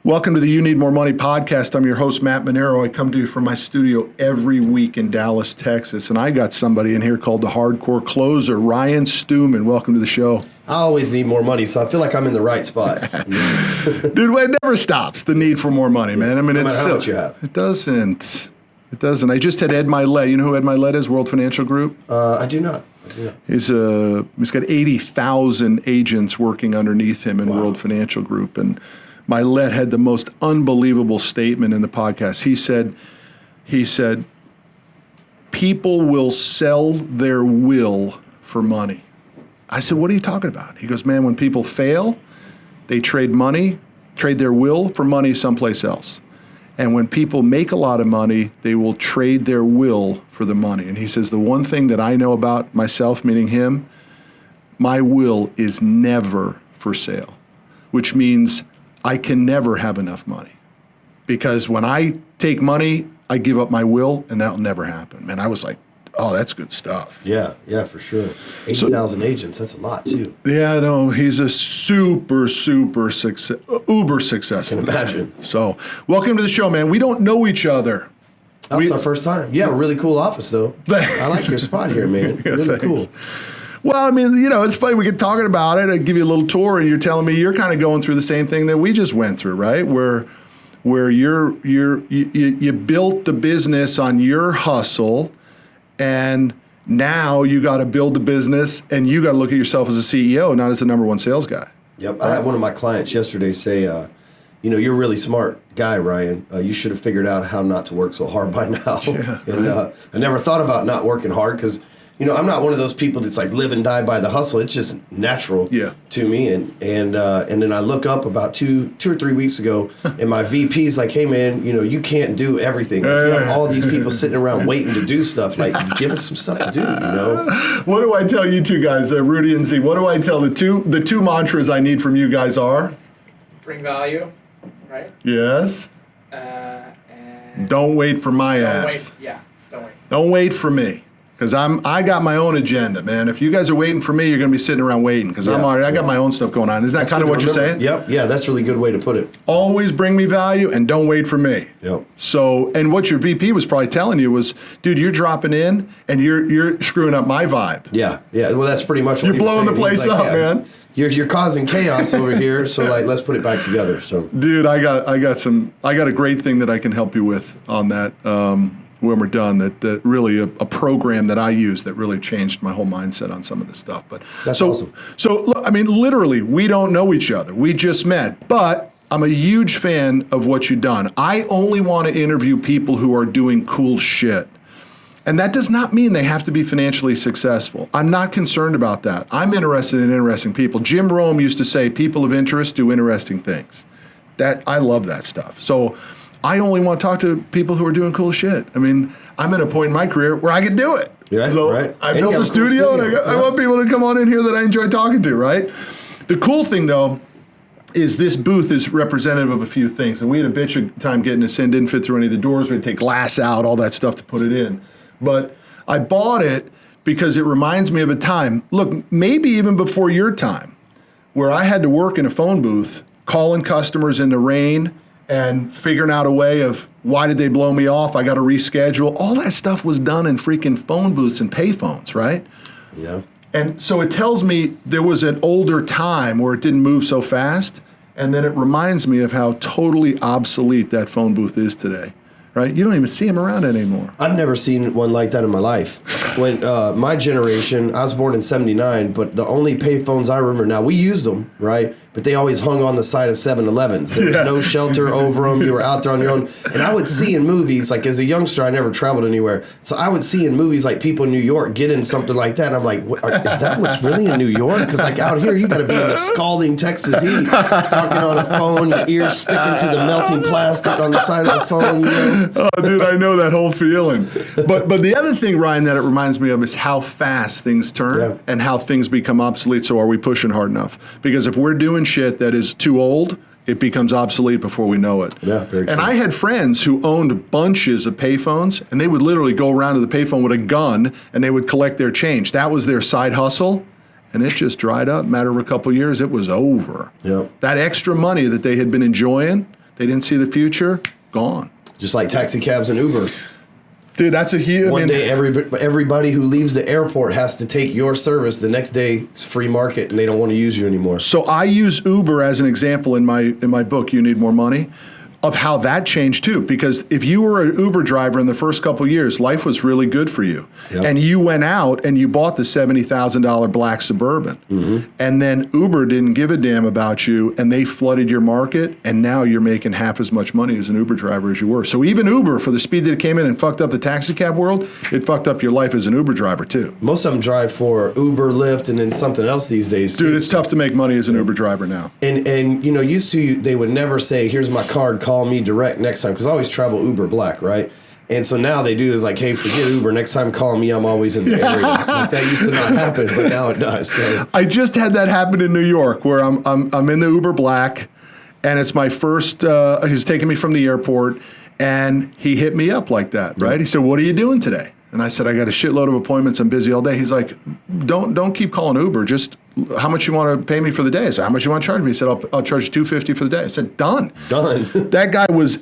Welcome to the You Need More Money podcast. I'm your host, Matt Manero. I come to you from my studio every week in Dallas, Texas, and I got somebody in here called the hardcore closer, Ryan Stewman. Welcome to the show. I always need more money, so I feel like I'm in the right spot. Dude, it never stops, the need for more money, man. I mean, no it's matter how much you have. It doesn't. I just had Ed Milet. You know who Ed Milet is, World Financial Group? I do not. He's got 80,000 agents working underneath him in World Financial Group, and Milet had the most unbelievable statement in the podcast. He said, people will sell their will for money. I said, what are you talking about? He goes, man, when people fail, they trade their will for money someplace else. And when people make a lot of money, they will trade their will for the money. And he says, the one thing that I know about myself, meaning him, my will is never for sale, which means I can never have enough money, because when I take money, I give up my will, and that'll never happen. Man, I was like, oh, that's good stuff. Yeah, for sure. 80,000 agents, that's a lot too. Yeah, no, he's a uber successful. I can imagine. So, welcome to the show, man. We don't know each other. That's our first time. Yeah, really cool office though. I like your spot here, man. Really cool. Well, I mean, it's funny. We get talking about it. I give you a little tour, and you're telling me you're kind of going through the same thing that we just went through, right? Where you built the business on your hustle, and now you got to build the business, and you got to look at yourself as a CEO, not as the number one sales guy. Yep. I had one of my clients yesterday say, you're a really smart guy, Ryan. You should have figured out how not to work so hard by now. Yeah, and I never thought about not working hard because I'm not one of those people that's like live and die by the hustle. It's just natural to me. And then I look up about two or 3 weeks ago, and my VP's like, hey, man, you can't do everything. Like, all these people sitting around waiting to do stuff. Like, give us some stuff to do, What do I tell you two guys, Rudy and Z? What do I tell the two mantras I need from you guys are? Bring value, right? Yes. And don't wait for my ass. Don't wait. Don't wait for me. Because I got my own agenda, man. If you guys are waiting for me, you're going to be sitting around waiting. Because I got my own stuff going on. Isn't that kind of what you're saying? Yep. Yeah, that's a really good way to put it. Always bring me value and don't wait for me. Yep. So, and what your VP was probably telling you was, dude, you're dropping in and you're screwing up my vibe. Yeah. Well, that's pretty much what you're blowing the place up, man. You're causing chaos over here, so let's put it back together. So, dude, I got a great thing that I can help you with on that. When we're done, that really a program that I use that really changed my whole mindset on some of this stuff. But that's awesome. So, look, I mean, literally, we don't know each other. We just met. But I'm a huge fan of what you've done. I only want to interview people who are doing cool shit. And that does not mean they have to be financially successful. I'm not concerned about that. I'm interested in interesting people. Jim Rome used to say, people of interest do interesting things. I love that stuff. So I only want to talk to people who are doing cool shit. I mean, I'm at a point in my career where I can do it. Right, so right. I built a studio, and I want people to come on in here that I enjoy talking to, right? The cool thing, though, is this booth is representative of a few things. And we had a bitch of time getting this in, didn't fit through any of the doors. We had to take glass out, all that stuff to put it in. But I bought it because it reminds me of a time, look, maybe even before your time, where I had to work in a phone booth, calling customers in the rain, and figuring out a way of why did they blow me off? I got to reschedule. All that stuff was done in freaking phone booths and payphones, right? Yeah. And so it tells me there was an older time where it didn't move so fast. And then it reminds me of how totally obsolete that phone booth is today, right? You don't even see them around anymore. I've never seen one like that in my life. When my generation, I was born in 79, but the only payphones I remember, now we used them, right? But they always hung on the side of 7-Elevens. There was no shelter over them. You were out there on your own. And I would see in movies, like as a youngster, I never traveled anywhere. So I would see in movies like people in New York get in something like that. And I'm like, is that what's really in New York? Because like out here, you got to be in the scalding Texas heat, talking on a phone, your ears sticking to the melting plastic on the side of the phone. Oh, dude, I know that whole feeling. But the other thing, Ryan, that it reminds me of is how fast things turn and how things become obsolete. So are we pushing hard enough? Because if we're doing shit that is too old, it becomes obsolete before we know it. Yeah, very true. And I had friends who owned bunches of payphones, and they would literally go around to the payphone with a gun, and they would collect their change. That was their side hustle, and it just dried up. Matter of a couple of years, it was over. Yep. That extra money that they had been enjoying, They didn't see the future. Gone. Just like taxi cabs and Uber. Dude, that's a huge. One day, everybody who leaves the airport has to take your service. The next day, it's free market, and they don't want to use you anymore. So I use Uber as an example in my book, You Need More Money, of how that changed too. Because if you were an Uber driver in the first couple of years, life was really good for you. Yep. And you went out and you bought the $70,000 black Suburban. And then Uber didn't give a damn about you, and they flooded your market, and now you're making half as much money as an Uber driver as you were. So even Uber, for the speed that it came in and fucked up the taxi cab world, it fucked up your life as an Uber driver too. Most of them drive for Uber, Lyft, and then something else these days. Dude, it's tough to make money as an Uber driver now. And you know, used to, they would never say, here's my card, call me direct next time, because I always travel Uber Black, right? And so now they do is like, hey, forget Uber, next time call me, I'm always in the area. Like that used to not happen, but now it does. So I just had that happen in New York, where I'm in the Uber Black, and it's my first. He's taking me from the airport, and he hit me up like that, right? He said, "What are you doing today?" And I said, "I got a shitload of appointments. I'm busy all day." He's like, "Don't keep calling Uber. Just how much you want to pay me for the day?" I said, "How much you want to charge me?" He said, "I'll charge you $250 for the day." I said, "Done." That guy was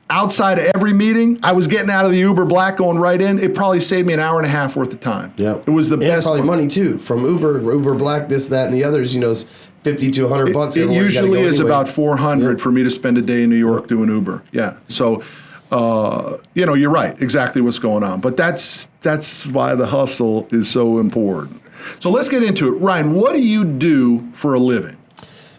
outside of every meeting. I was getting out of the Uber Black, going right in. It probably saved me an hour and a half worth of time. Yeah, it was the and best. Probably money too from Uber Black, this, that, and the others. You know, it's $50 to $100. It usually is about $400 for me to spend a day in New York doing Uber. Yeah, so. You know, you're right, exactly what's going on. But that's why the hustle is so important. So let's get into it. Ryan, what do you do for a living?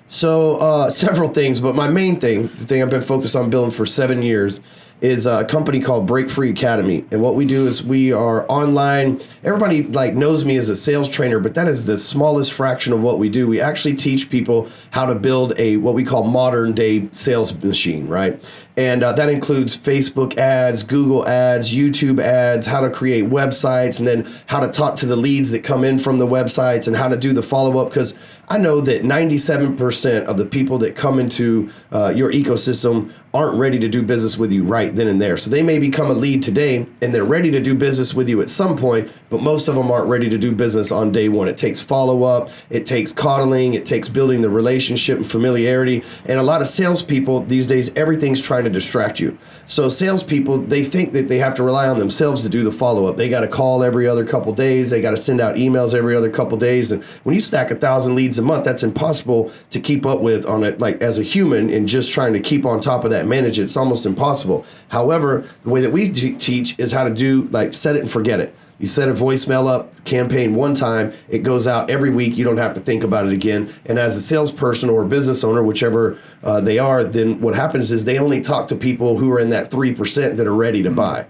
So several things, but my main thing, the thing I've been focused on building for 7 years, is a company called Break Free Academy. And what we do is we are online. Everybody like knows me as a sales trainer, but that is the smallest fraction of what we do. We actually teach people how to build a what we call modern day sales machine, right? And that includes Facebook ads, Google ads, YouTube ads, how to create websites, and then how to talk to the leads that come in from the websites, and how to do the follow-up. Because I know that 97% of the people that come into your ecosystem aren't ready to do business with you right then and there. So they may become a lead today, and they're ready to do business with you at some point, but most of them aren't ready to do business on day one. It takes follow-up, it takes coddling, it takes building the relationship and familiarity. And a lot of salespeople these days, everything's trying to distract you. So salespeople, they think that they have to rely on themselves to do the follow-up. They got to call every other couple days. They got to send out emails every other couple days. And when you stack 1,000 leads a month, that's impossible to keep up with on it, like as a human, and just trying to keep on top of that, manage it. It's almost impossible. However, the way that we teach is how to do, like, set it and forget it. You set a voicemail up, campaign one time, it goes out every week. You don't have to think about it again. And as a salesperson or a business owner, whichever they are, then what happens is they only talk to people who are in that 3% that are ready to buy.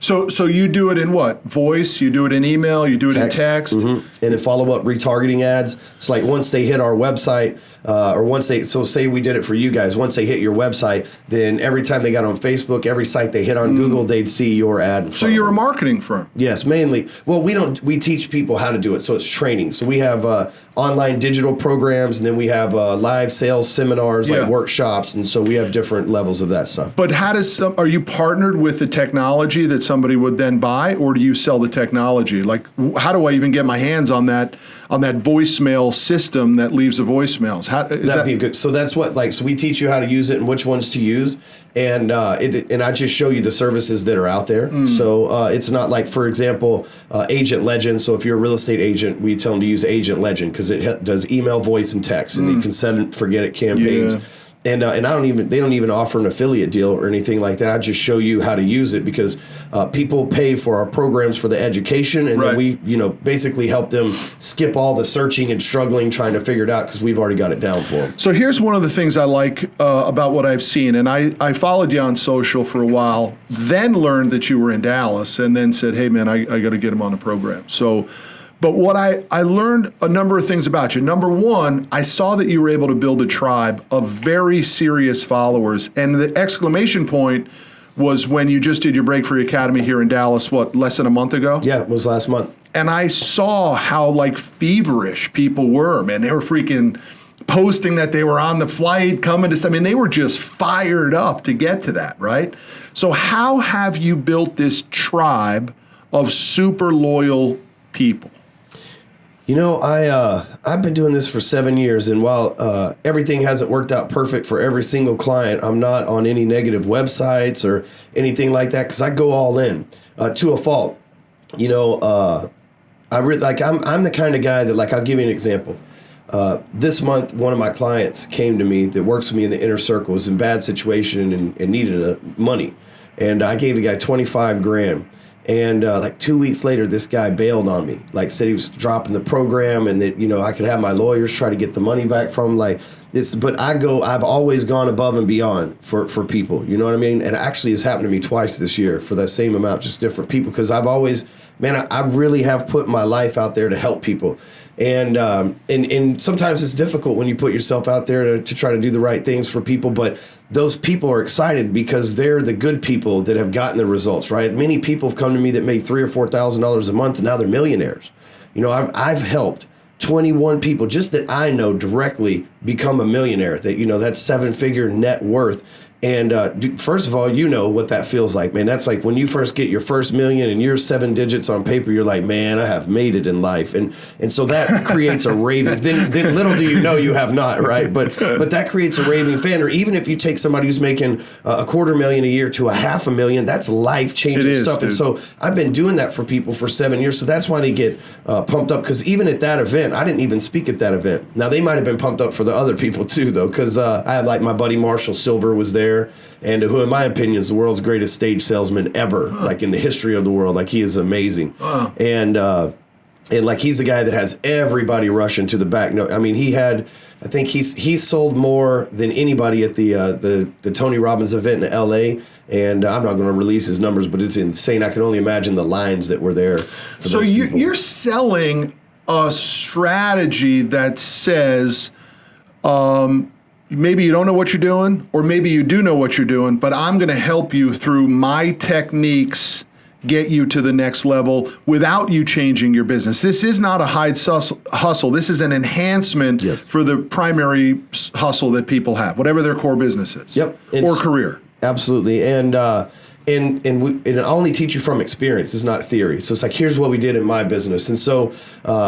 So you do it in what? Voice? You do it in email? You do it in text? And then follow up retargeting ads. It's like once they hit our website, or once they, so say we did it for you guys, once they hit your website, then every time they got on Facebook, every site they hit on Google, they'd see your ad. So you're a marketing firm? Yes, mainly. Well, we teach people how to do it, so it's training. So we have online digital programs, and then we have live sales seminars, like workshops, and so we have different levels of that stuff. But how are you partnered with the technology that somebody would then buy, or do you sell the technology? Like, how do I even get my hands on that voicemail system that leaves the voicemails? That'd be good. So that's what, like, so we teach you how to use it and which ones to use, and I just show you the services that are out there. So it's not like, for example, Agent Legend. So if you're a real estate agent, we tell them to use Agent Legend because it does email, voice, and text, and you can set and forget it campaigns. Yeah. And they don't even offer an affiliate deal or anything like that. I just show you how to use it because people pay for our programs for the education, and then we basically help them skip all the searching and struggling trying to figure it out because we've already got it down for them. So here's one of the things I like about what I've seen, and I followed you on social for a while, then learned that you were in Dallas, and then said, hey man, I got to get him on the program. But what I learned a number of things about you. Number one, I saw that you were able to build a tribe of very serious followers. And the exclamation point was when you just did your Break Free Academy here in Dallas, less than a month ago? Yeah, it was last month. And I saw how feverish people were, man. They were freaking posting that they were on the flight, coming to, they were just fired up to get to that, right? So how have you built this tribe of super loyal people? You know, I've been doing this for 7 years, and while everything hasn't worked out perfect for every single client, I'm not on any negative websites or anything like that because I go all in to a fault. You know, I'm the kind of guy that, like, I'll give you an example. This month, one of my clients came to me that works with me in the inner circle, was in a bad situation and needed money, and I gave the guy 25 grand. And like 2 weeks later, this guy bailed on me. Like, said he was dropping the program, and that, you know, I could have my lawyers try to get the money back from him. Like this, but I've always gone above and beyond for people. You know what I mean? And actually, it's happened to me twice this year for that same amount, just different people. Because I've always, man, I really have put my life out there to help people. And sometimes it's difficult when you put yourself out there to try to do the right things for people, but those people are excited because they're the good people that have gotten the results, right? Many people have come to me that made $3,000 or $4,000 a month, and now they're millionaires. You know, I've helped 21 people just that I know directly become a millionaire. That, you know, that's 7-figure net worth. And dude, first of all, you know what that feels like, man. That's like when you first get your first million and you're 7 digits on paper, you're like, man, I have made it in life. And so that creates a raving. Then little do you know you have not, right? But that creates a raving fan. Or even if you take somebody who's making $250,000 a year to $500,000, that's life-changing stuff. Dude. And so I've been doing that for people for 7 years. So that's why they get pumped up. Because even at that event, I didn't even speak at that event. Now, they might have been pumped up for the other people too, though, because I had, like, my buddy Marshall Silver was there. And who, in my opinion, is the world's greatest stage salesman ever, like in the history of the world. Like, he is amazing. Wow. And like, he's the guy that has everybody rushing to the back. No, I mean, I think he's sold more than anybody at the Tony Robbins event in L.A. And I'm not going to release his numbers, but it's insane. I can only imagine the lines that were there. So you're selling a strategy that says, maybe you don't know what you're doing, or maybe you do know what you're doing, but I'm going to help you through my techniques, get you to the next level without you changing your business. This is not a hide hustle. This is an enhancement for the primary hustle that people have, whatever their core business is, or career. Absolutely. And I only teach you from experience. It's not theory. So it's like, here's what we did in my business. And so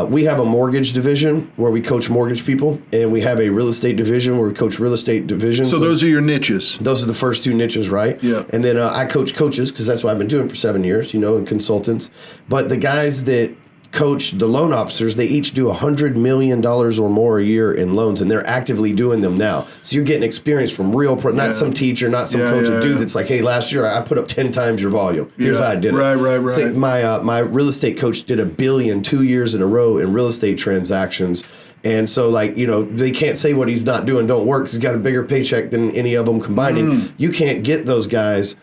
we have a mortgage division where we coach mortgage people, and we have a real estate division where we coach real estate divisions. So those are your niches. Those are the first two niches, right? Yeah. And then I coach coaches, because that's what I've been doing for 7 years, you know, and consultants. But the guys that coach the loan officers, they each do $100 million or more a year in loans, and they're actively doing them now. So you're getting experience from real, not some teacher, not some coach, a dude that's like, hey, last year I put up 10 times your volume. Here's how I did it. Right. Say, my real estate coach did $1 billion 2 years in a row in real estate transactions. And so, like, you know, they can't say what he's not doing don't work because he's got a bigger paycheck than any of them combined. And you can't get those guys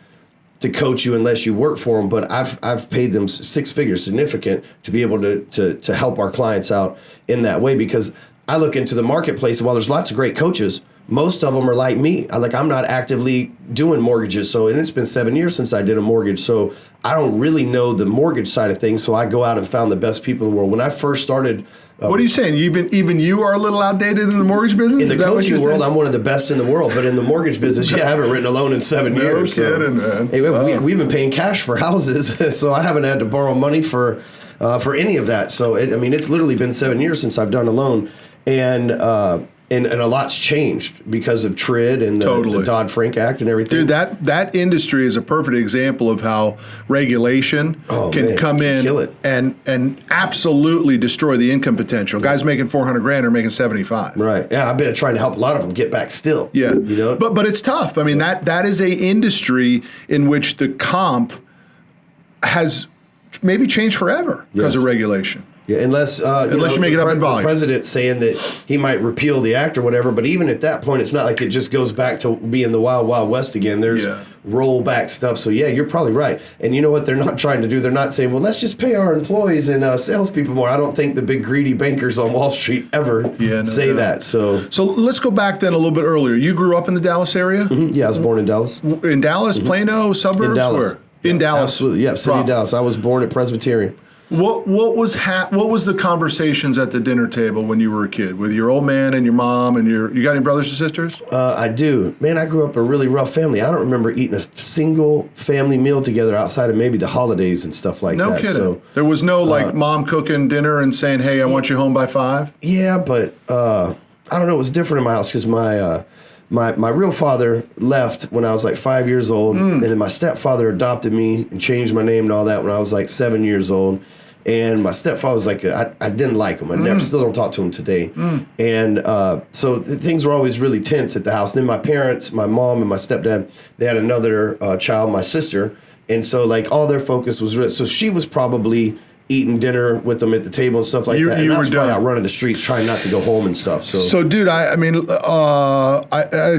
to coach you unless you work for them, but I've paid them 6 figures, significant, to be able to help our clients out in that way, because I look into the marketplace, and while there's lots of great coaches, most of them are like me. I'm not actively doing mortgages, and it's been 7 years since I did a mortgage, so I don't really know the mortgage side of things, so I go out and found the best people in the world. When I first started... what are you saying? Even you are a little outdated in the mortgage business? In the coaching world, I'm one of the best in the world, but in the mortgage business, I haven't written a loan in 7 years. No kidding, man. Hey, we've been paying cash for houses, so I haven't had to borrow money for any of that. So, it's literally been 7 years since I've done a loan, and a lot's changed because of TRID and the Dodd-Frank Act and everything. Dude, that industry is a perfect example of how regulation can come in and absolutely destroy the income potential. Guys making $400,000 are making 75. Right. Yeah, I've been trying to help a lot of them get back still. Yeah. You know? But it's tough. I mean, that is a industry in which the comp has maybe changed forever because of regulation. Yeah, unless you make it up in volume. The president's saying that he might repeal the act or whatever, but even at that point, it's not like it just goes back to being the Wild Wild West again. There's rollback stuff. So, you're probably right. And you know what they're not trying to do? They're not saying, well, let's just pay our employees and salespeople more. I don't think the big greedy bankers on Wall Street ever say that. So let's go back then a little bit earlier. You grew up in the Dallas area? Mm-hmm. Yeah, I was born in Dallas. In Dallas, Plano, suburbs? In Dallas. Where? In Dallas? Absolutely, yeah, city of Dallas. I was born at Presbyterian. What was the conversations at the dinner table when you were a kid with your old man and your mom and you got any brothers or sisters? I do. Man, I grew up a really rough family. I don't remember eating a single family meal together outside of maybe the holidays and stuff like that. No kidding. So, there was no mom cooking dinner and saying, "Hey, I want you home by 5." yeah, but I don't know. It was different in my house because my real father left when I was like 5 years old, and then my stepfather adopted me and changed my name and all that when I was like 7 years old. And my stepfather was like, I didn't like him. I still don't talk to him today. And so things were always really tense at the house. And then my parents, my mom and my stepdad, they had another child, my sister. And so like all their focus was so she was probably eating dinner with them at the table and stuff like that. And that's why I run in the streets trying not to go home and stuff. So dude, I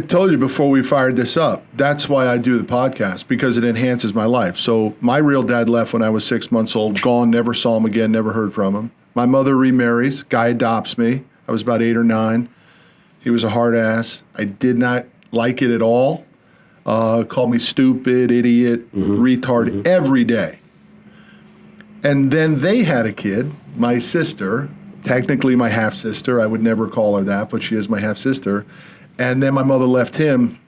told you before we fired this up, that's why I do the podcast, because it enhances my life. So my real dad left when I was 6 months old, gone, never saw him again, never heard from him. My mother remarries, guy adopts me. I was about 8 or 9. He was a hard ass. I did not like it at all. Called me stupid, idiot, retard every day. And then they had a kid, my sister, technically my half-sister. I would never call her that, but she is my half-sister. And then my mother left him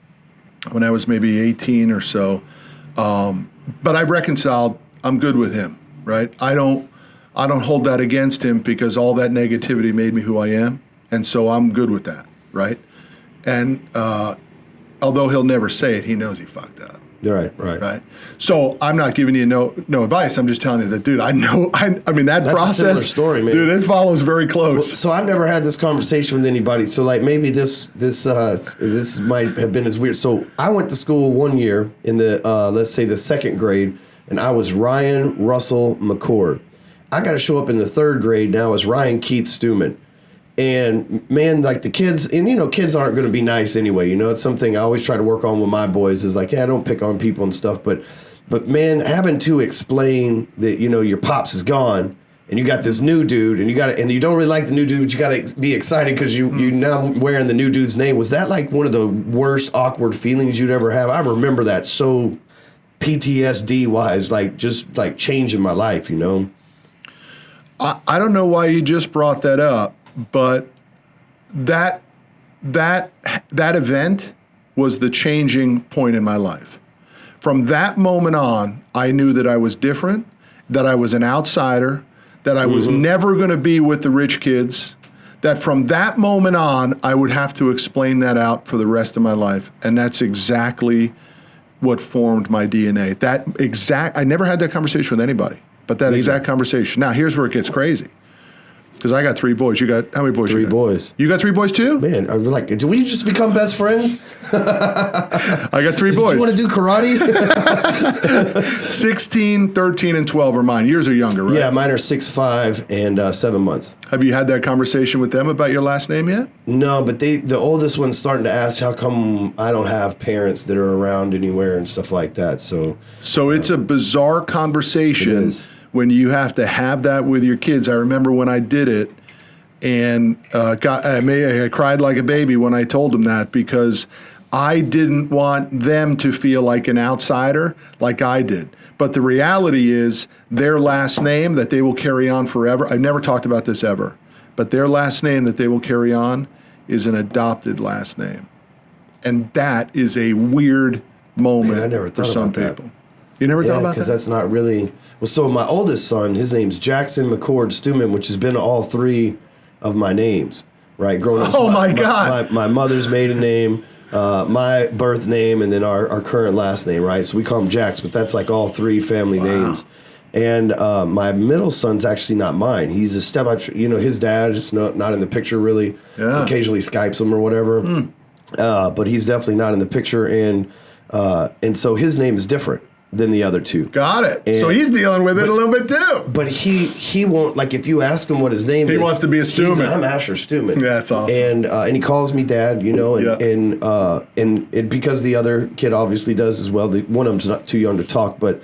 when I was maybe 18 or so. But I've reconciled. I'm good with him, right? I don't hold that against him because all that negativity made me who I am. And so I'm good with that, right? And although he'll never say it, he knows he fucked up. Right. So I'm not giving you no advice. I'm just telling you that, dude. I know. I mean that That's process. a similar story, man. Dude, it follows very close. Well, so I've never had this conversation with anybody. So like maybe this might have been as weird. So I went to school 1 year in the let's say the 2nd grade, and I was Ryan Russell McCord. I got to show up in the 3rd grade now as Ryan Keith Stewman. And man, like the kids, and you know, kids aren't going to be nice anyway. You know, it's something I always try to work on with my boys is like, yeah, I don't pick on people and stuff. But man, having to explain that, you know, your pops is gone and you got this new dude and you don't really like the new dude, but you got to be excited because you now wearing the new dude's name. Was that like one of the worst awkward feelings you'd ever have? I remember that so PTSD wise, like just like changing my life, you know? I don't know why you just brought that up. But that event was the changing point in my life. From that moment on, I knew that I was different, that I was an outsider, that I was never going to be with the rich kids, that from that moment on, I would have to explain that out for the rest of my life. And that's exactly what formed my DNA. I never had that conversation with anybody, but that exact conversation. Now, here's where it gets crazy. Because I got 3 boys. You got, how many boys? 3 boys. You got 3 boys too? Man, I was like, did we just become best friends? I got 3 boys. Do you want to do karate? 16, 13, and 12 are mine. Yours are younger, right? Yeah, mine are 6, 5, and 7 months. Have you had that conversation with them about your last name yet? No, but the oldest one's starting to ask how come I don't have parents that are around anywhere and stuff like that. So it's a bizarre conversation when you have to have that with your kids. I remember when I did it, and I cried like a baby when I told them that because I didn't want them to feel like an outsider like I did. But the reality is their last name that they will carry on forever. I've never talked about this ever, but their last name that they will carry on is an adopted last name. And that is a weird moment for some people. You never thought about that? Because that's not really... Well, so my oldest son, his name's Jackson McCord Stewman, which has been all 3 of my names, right? Growing up. Oh, my God. My mother's maiden name, my birth name, and then our current last name, right? So we call him Jax, but that's like all 3 family names. And my middle son's actually not mine. He's a step, you know, his dad is not in the picture really. Yeah. Occasionally Skypes him or whatever. But he's definitely not in the picture. And so his name is different than the other 2. Got it. And so he's dealing with it a little bit too. But he won't, like if you ask him what his name is. He wants to be a Stewman. I'm Asher Stewman. Yeah, that's awesome. And he calls me Dad, you know, and because the other kid obviously does as well. One of them's not too young to talk, but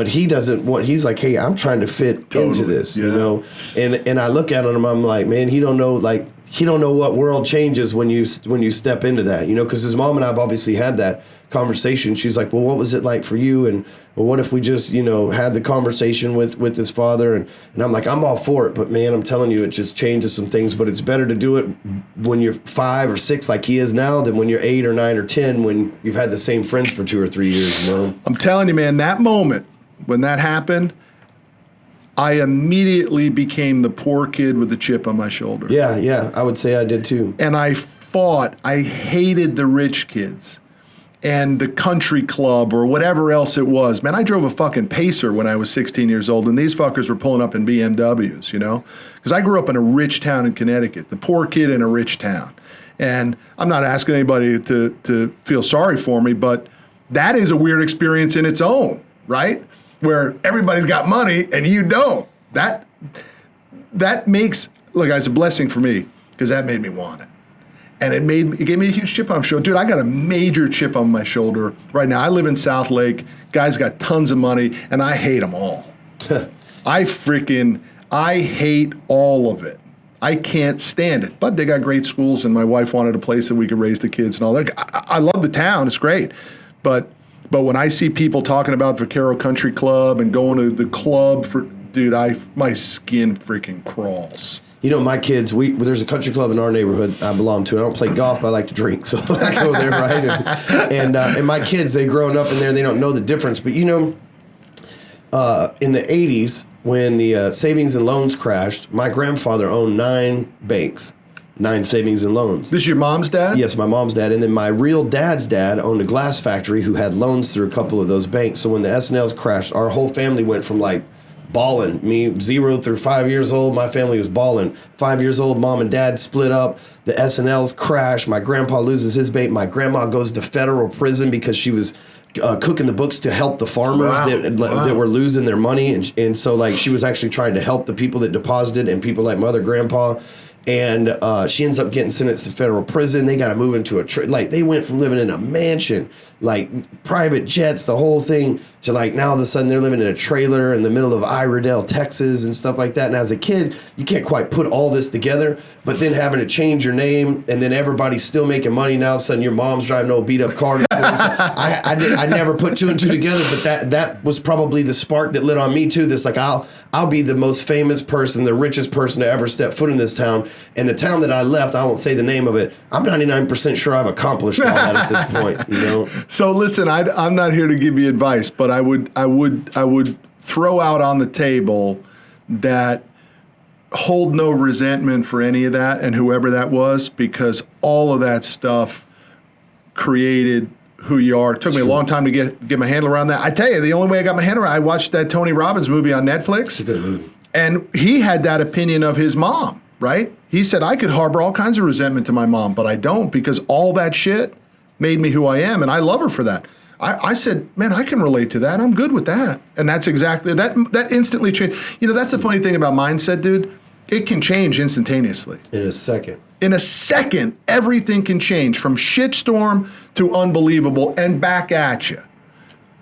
he doesn't want, he's like, hey, I'm trying to fit into this, you know. And I look at him, I'm like, man, he don't know, like, you don't know what world changes when you step into that, you know, because his mom and I've obviously had that conversation. She's like, well, what was it like for you? And well, what if we just, you know, had the conversation with his father? And I'm like, I'm all for it. But, man, I'm telling you, it just changes some things. But it's better to do it when you're 5 or 6 like he is now than when you're 8 or 9 or 10 when you've had the same friends for 2 or 3 years, you know? I'm telling you, man, that moment when that happened, I immediately became the poor kid with the chip on my shoulder. Yeah, I would say I did too. And I hated the rich kids and the country club or whatever else it was. Man, I drove a fucking Pacer when I was 16 years old, and these fuckers were pulling up in BMWs, you know? Because I grew up in a rich town in Connecticut, the poor kid in a rich town. And I'm not asking anybody to feel sorry for me, but that is a weird experience in its own, right? Where everybody's got money and you don't. That makes, look, it's a blessing for me because that made me want it. And it gave me a huge chip on my shoulder. Dude, I got a major chip on my shoulder right now. I live in South Lake. Guys got tons of money, and I hate them all. I hate all of it. I can't stand it. But they got great schools, and my wife wanted a place that we could raise the kids and all that. I love the town. It's great. But when I see people talking about Vaquero Country Club and going to the club dude, my skin freaking crawls. You know, my kids, there's a country club in our neighborhood I belong to. I don't play golf, but I like to drink, so I go there, right? And my kids, they growing up in there, they don't know the difference. But, you know, in the 80s, when the savings and loans crashed, my grandfather owned 9 banks, 9 savings and loans. This is your mom's dad? Yes, my mom's dad. And then my real dad's dad owned a glass factory who had loans through a couple of those banks. So when the S&Ls crashed, our whole family went from like balling. Me, 0 through 5 years old, my family was balling. 5 years old, mom and dad split up. The S&Ls crash. My grandpa loses his bank. My grandma goes to federal prison because she was cooking the books to help the farmers that were losing their money. And so, like, she was actually trying to help the people that deposited and people like my other grandpa. And she ends up getting sentenced to federal prison. They got to move into they went from living in a mansion, like private jets, the whole thing, to like now all of a sudden they're living in a trailer in the middle of Iredell, Texas and stuff like that. And as a kid, you can't quite put all this together, but then having to change your name and then everybody's still making money now. All of a sudden your mom's driving an old beat up car. I never put 2 and 2 together, but that was probably the spark that lit on me too. This like, I'll be the most famous person, the richest person to ever step foot in this town. And the town that I left, I won't say the name of it, I'm 99% sure I've accomplished all that at this point, you know? So listen, I'm not here to give you advice, but I would throw out on the table that hold no resentment for any of that and whoever that was, because all of that stuff created who you are. It took me a long time to get my handle around that. I tell you, the only way I got my handle around, I watched that Tony Robbins movie on Netflix. It's a good movie. And he had that opinion of his mom, right? He said, I could harbor all kinds of resentment to my mom, but I don't, because all that shit made me who I am, and I love her for that. I said, man, I can relate to that. I'm good with that. And that's exactly, that instantly changed. You know, that's the funny thing about mindset, dude. It can change instantaneously. In a second. In a second, everything can change from shitstorm to unbelievable and back at you.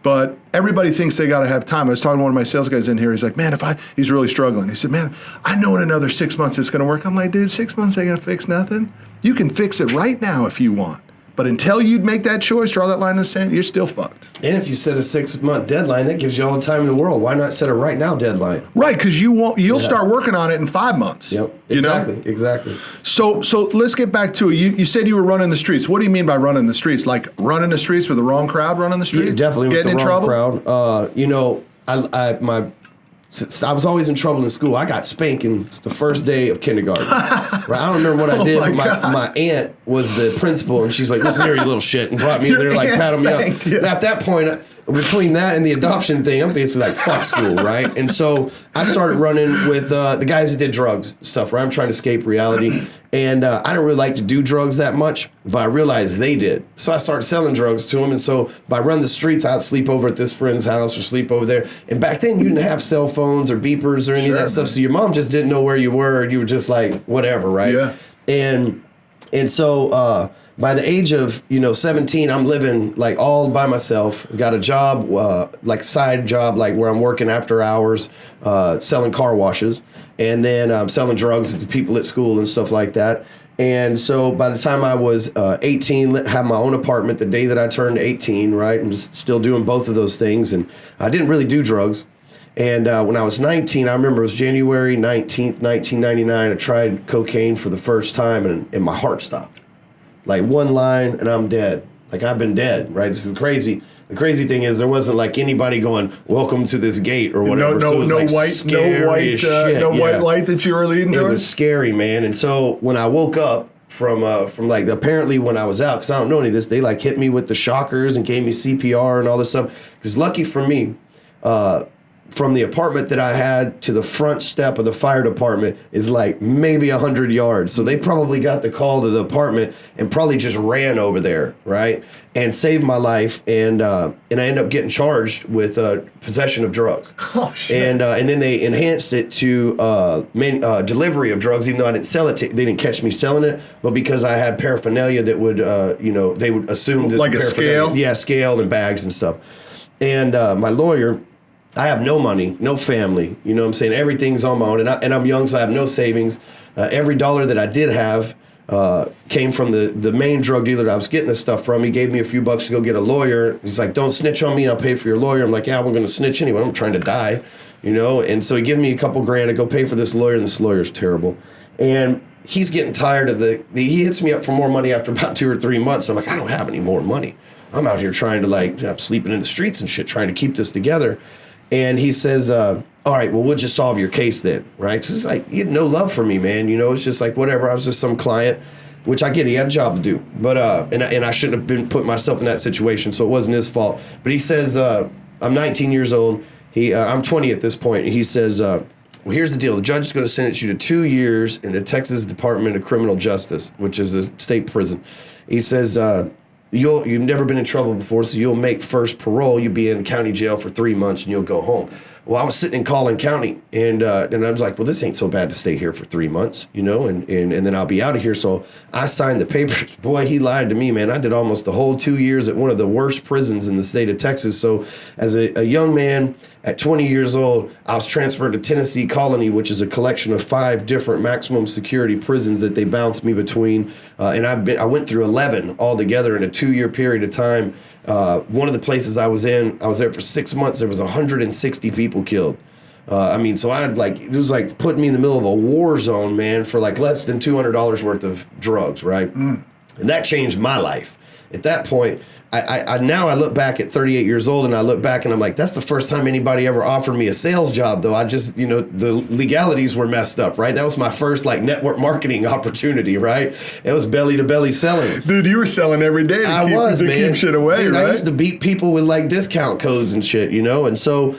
But everybody thinks they got to have time. I was talking to one of my sales guys in here. He's like, man, he's really struggling. He said, man, I know in another 6 months it's going to work. I'm like, dude, 6 months ain't going to fix nothing. You can fix it right now if you want. But until you make that choice, draw that line in the sand, you're still fucked. And if you set a 6-month deadline, that gives you all the time in the world. Why not set a right now deadline? Right, because you'll start working on it in 5 months. Yep, exactly. So let's get back to it. You said you were running the streets. What do you mean by running the streets? Like running the streets with the wrong crowd running the streets? Yeah, definitely Getting with the in wrong trouble? crowd. You know, I was always in trouble in school. I got spanking the first day of kindergarten. Right? I don't remember what I did, but my aunt was the principal, and she's like, listen here, you little shit, and brought me in there, like, patting me up. You. And at that point, between that and the adoption thing, I'm basically like, fuck school, right? And so I started running with the guys that did drugs stuff, right? I'm trying to escape reality. And I didn't really like to do drugs that much, but I realized they did. So I started selling drugs to them. And so by running the streets, I'd sleep over at this friend's house or sleep over there. And back then, you didn't have cell phones or beepers or any of that stuff. So your mom just didn't know where you were. You were just like, whatever, right? Yeah. And so by the age of 17, I'm living like all by myself. Got a job, like side job, like where I'm working after hours, selling car washes, and then I'm selling drugs to people at school and stuff like that. And so by the time I was 18, had my own apartment the day that I turned 18, right? I'm just still doing both of those things. And I didn't really do drugs. And when I was 19, I remember it was January 19th, 1999, I tried cocaine for the first time and my heart stopped. Like one line and I'm dead. Like I've been dead, right? This is crazy. The crazy thing is there wasn't like anybody going, welcome to this gate or whatever. No white light that you were leading towards. It towards? was scary, man. And so when I woke up from like apparently when I was out, because I don't know any of this, they like hit me with the shockers and gave me CPR and all this stuff. Because lucky for me, from the apartment that I had to the front step of the fire department is like maybe 100 yards. So they probably got the call to the apartment and probably just ran over there, right? And saved my life. And I ended up getting charged with possession of drugs. Oh, shit. And then they enhanced it to delivery of drugs, even though I didn't sell it. They didn't catch me selling it, but because I had paraphernalia that would, they would assume that like a scale? Yeah, scale and bags and stuff. And my lawyer, I have no money, no family, you know what I'm saying? Everything's on my own, and I'm young, so I have no savings. Every dollar that I did have came from the main drug dealer that I was getting this stuff from. He gave me a few bucks to go get a lawyer. He's like, don't snitch on me, I'll pay for your lawyer. I'm like, yeah, we're going to snitch anyway. I'm trying to die, you know? And so he gave me a couple grand to go pay for this lawyer, and this lawyer's terrible. And he's getting tired of he hits me up for more money after about 2 or 3 months. I'm like, I don't have any more money. I'm out here trying to I'm sleeping in the streets and shit, trying to keep this together. And he says, all right, well, we'll just solve your case then, right? Because it's like, you had no love for me, man. You know, it's just like, whatever. I was just some client, which I get. He had a job to do. But, and I shouldn't have been putting myself in that situation, so it wasn't his fault. But he says, I'm 19 years old. I'm 20 at this point. And he says, well, here's the deal. The judge is going to sentence you to 2 years in the Texas Department of Criminal Justice, which is a state prison. He says, you've never been in trouble before, so you'll make first parole. You'll be in county jail for 3 months, and you'll go home. Well, I was sitting in Collin County, and I was like, well, this ain't so bad to stay here for 3 months, you know, and then I'll be out of here. So I signed the papers. Boy, he lied to me, man. I did almost the whole 2 years at one of the worst prisons in the state of Texas. So as a young man at 20 years old, I was transferred to Tennessee Colony, which is a collection of 5 different maximum security prisons that they bounced me between. And I went through 11 altogether in a 2-year period of time. One of the places I was there for 6 months. There was 160 people killed. So I had it was like putting me in the middle of a war zone, man, for like less than $200 worth of drugs, right? And that changed my life. At that point, I now I look back at 38 years old and I look back and I'm like, that's the first time anybody ever offered me a sales job, though. I just, the legalities were messed up, right? That was my first network marketing opportunity, right? It was belly to belly selling. Dude, you were selling every day to keep shit away, dude, right? I used to beat people with discount codes and shit, and so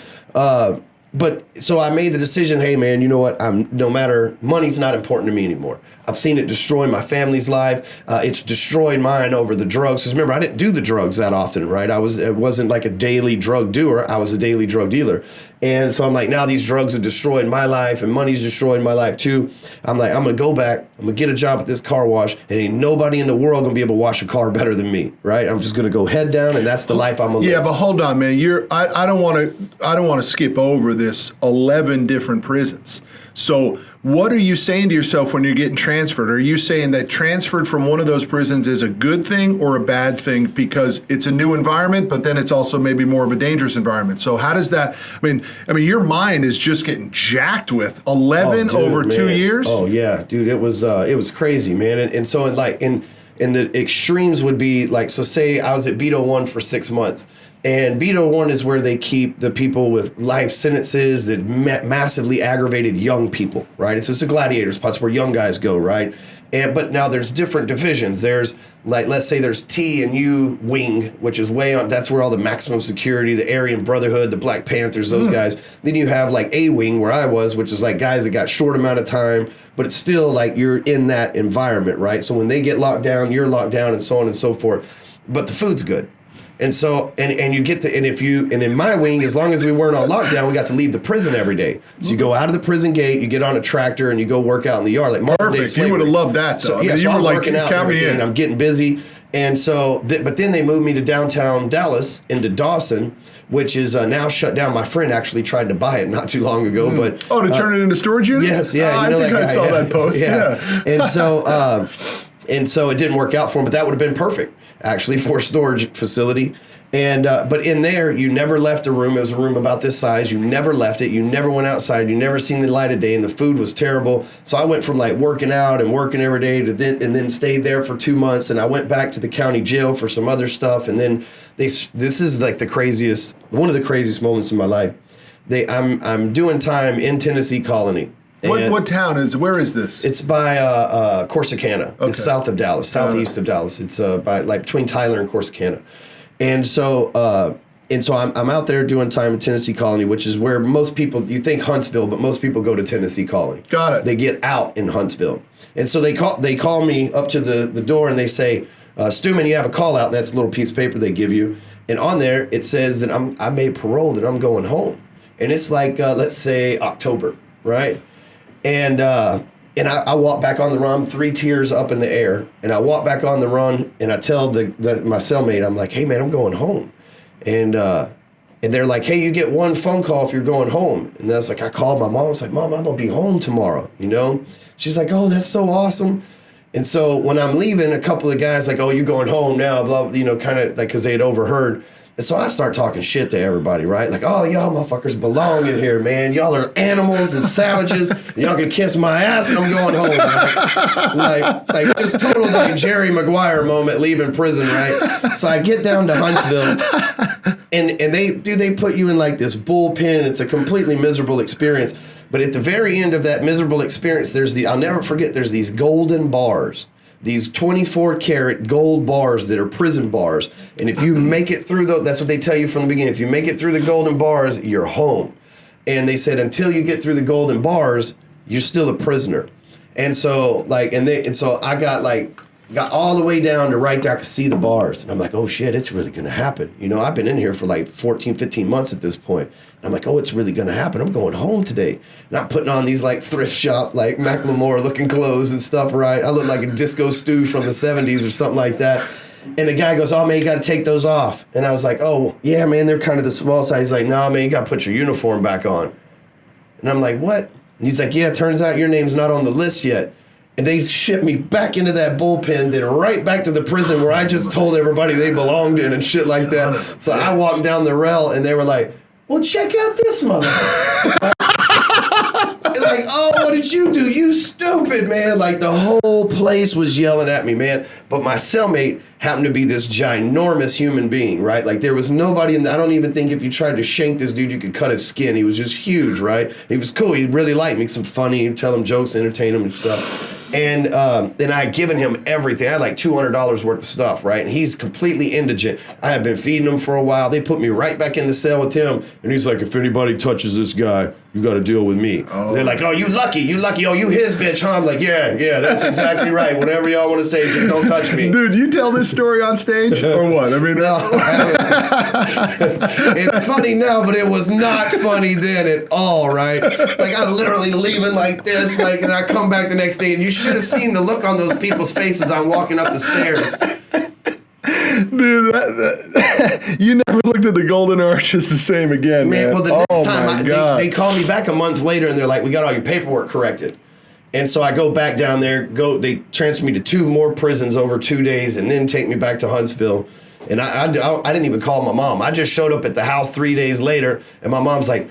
so I made the decision, hey man, you know what? Money's not important to me anymore. I've seen it destroy my family's life. It's destroyed mine over the drugs. Because remember, I didn't do the drugs that often, right? It wasn't like a daily drug doer. I was a daily drug dealer. And so I'm like, now these drugs have destroyed my life and money's destroying my life too. I'm like, I'm going to go back. I'm going to get a job at this car wash and ain't nobody in the world going to be able to wash a car better than me, right? I'm just going to go head down and that's the life I'm going to live. Yeah, but hold on, man. I don't want to skip over this 11 different prisons. So what are you saying to yourself when you're getting transferred? Are you saying that transferred from one of those prisons is a good thing or a bad thing because it's a new environment, but then it's also maybe more of a dangerous environment? So how does that, I mean, your mind is just getting jacked with 11 over 2 years? Oh yeah, dude, it was crazy, man. And so in the extremes would be so say I was at Beto 1 for 6 months. And Beto 1 is where they keep the people with life sentences that massively aggravated young people, right? It's just a gladiator spot where young guys go, right? But now there's different divisions. There's let's say there's T and U wing, which is way on. That's where all the maximum security, the Aryan Brotherhood, the Black Panthers, those guys. Then you have A wing where I was, which is guys that got short amount of time, but it's still you're in that environment, right? So when they get locked down, you're locked down, and so on and so forth. But the food's good. And so, and you get to, and in my wing, as long as we weren't on lockdown, we got to leave the prison every day. So you go out of the prison gate, you get on a tractor, and you go work out in the yard. Perfect. You would have loved that, though. So, yeah, so I'm working out every day, and I'm getting busy. And so, but then they moved me to downtown Dallas into Dawson, which is now shut down. My friend actually tried to buy it not too long ago, but to turn it into storage units? yes, yeah, I think I saw that post. Yeah. And so it didn't work out for him, but that would have been perfect actually for a storage facility. And but in there, you never left a room. It was a room about this size. You never left it. You never went outside. You never seen the light of day, and the food was terrible. So I went from like working out and working every day to then stayed there for 2 months. And I went back to the county jail for some other stuff. And then this is like one of the craziest moments in my life. I'm doing time in Tennessee Colony. What town where is this? It's by Corsicana. Okay. It's south of Dallas, southeast of Dallas. It's by like between Tyler and Corsicana. And so I'm out there doing time in Tennessee Colony, which is where most people, you think Huntsville, but most people go to Tennessee Colony. Got it. They get out in Huntsville. And so they call me up to the door and they say, Stewman, you have a call out. And that's a little piece of paper they give you. And on there, it says that I made parole, that I'm going home. And it's like, let's say October, right? And I walk back on the run, 3 tiers up in the air. And I walk back on the run, and I tell my cellmate, I'm like, hey, man, I'm going home. And they're like, hey, you get one phone call if you're going home. And that's like, I called my mom. I was like, Mom, I'm going to be home tomorrow, you know? She's like, oh, that's so awesome. And so when I'm leaving, a couple of guys like, oh, you going home now, blah, you know, kind of like, because they had overheard. And so I start talking shit to everybody, right? Like, oh, y'all motherfuckers belong in here, man. Y'all are animals and savages. Y'all can kiss my ass and I'm going home, right? Like just total like Jerry Maguire moment leaving prison, right? So I get down to Huntsville and they put you in like this bullpen. It's a completely miserable experience. But at the very end of that miserable experience, I'll never forget, there's these golden bars. These 24-karat gold bars that are prison bars. And if you make it through that's what they tell you from the beginning. If you make it through the golden bars, you're home. And they said, until you get through the golden bars, you're still a prisoner. And so so I got all the way down to right there. I could see the bars. And I'm like, oh shit, it's really gonna happen. You know, I've been in here for like 14, 15 months at this point. And I'm like, oh, it's really gonna happen. I'm going home today. And I'm putting on these like thrift shop, like Macklemore looking clothes and stuff, right? I look like a disco stew from the 70s or something like that. And the guy goes, oh man, you gotta take those off. And I was like, oh yeah, man, they're kind of the small size. He's like, no, man, you gotta put your uniform back on. And I'm like, what? And he's like, yeah, turns out your name's not on the list yet. And they shipped me back into that bullpen, then right back to the prison where I just told everybody they belonged in and shit like that. So I walked down the rail and they were like, well, check out this motherfucker. Like, oh, what did you do? You stupid, man. Like, the whole place was yelling at me, man. But my cellmate happened to be this ginormous human being, right? Like, there was nobody I don't even think if you tried to shank this dude, you could cut his skin. He was just huge, right? He was cool. He really liked me, some funny, tell him jokes, entertain him and stuff. And then I had given him everything. I had like $200 worth of stuff, right? And he's completely indigent. I had been feeding him for a while. They put me right back in the cell with him. And he's like, if anybody touches this guy, you got to deal with me. Oh. They're like, oh, you lucky. Oh, you his bitch, huh? I'm like, yeah, that's exactly right. Whatever y'all want to say, just don't touch me. Dude, you tell this story on stage or what? I mean, no, it's funny now, but it was not funny then at all, right? Like, I'm literally leaving like this, like, and I come back the next day, and you should have seen the look on those people's faces. I'm walking up the stairs. Dude, you never looked at the Golden Arches the same again, man. Well, the next time they call me back a month later, and they're like, we got all your paperwork corrected. And so I go back down there, they transfer me to 2 more prisons over 2 days, and then take me back to Huntsville. And I didn't even call my mom. I just showed up at the house 3 days later, and my mom's like,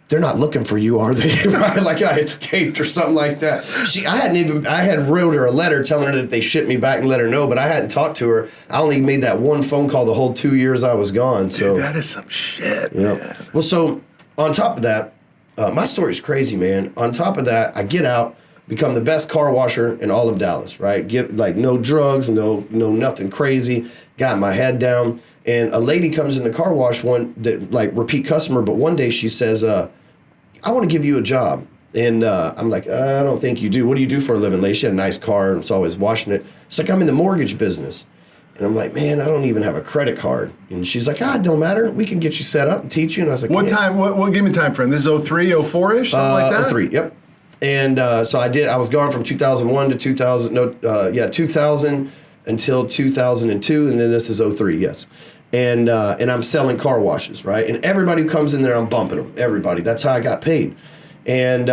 they're not looking for you, are they? Right? Like I escaped or something like that. I had wrote her a letter telling her that they shipped me back and let her know, but I hadn't talked to her. I only made that one phone call the whole 2 years I was gone. So dude, that is some shit, man. Well, so on top of that, my story's crazy, man. On top of that, I get out, become the best car washer in all of Dallas, right? Get like no drugs, no nothing crazy. Got my head down. And a lady comes in the car wash repeat customer, but one day she says, I want to give you a job. And I'm like, I don't think you do. What do you do for a living? Lady, she had a nice car and was always washing it. It's like, I'm in the mortgage business. And I'm like, man, I don't even have a credit card. And she's like, it don't matter. We can get you set up and teach you. And I was like, what time? What give me time frame? This is 03, 04-ish, something like that? 03, yep. And so I was gone from 2001 to 2000. 2000 until 2002, and then this is 03, yes. And I'm selling car washes, right? And everybody who comes in there, I'm bumping them. Everybody. That's how I got paid. And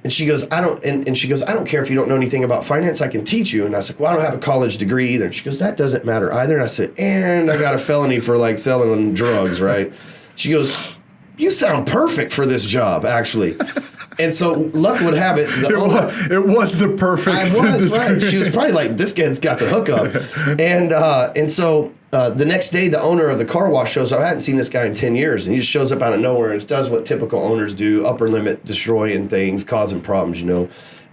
she goes, I don't care if you don't know anything about finance, I can teach you. And I said, well, I don't have a college degree either. And she goes, that doesn't matter either. And I said, and I got a felony for like selling drugs, right? She goes, you sound perfect for this job, actually. And so luck would have it. It was the perfect. I was, right. She was probably like, this kid's got the hookup. And so the next day, the owner of the car wash shows up. I hadn't seen this guy in 10 years. And he just shows up out of nowhere and does what typical owners do, upper limit, destroying things, causing problems,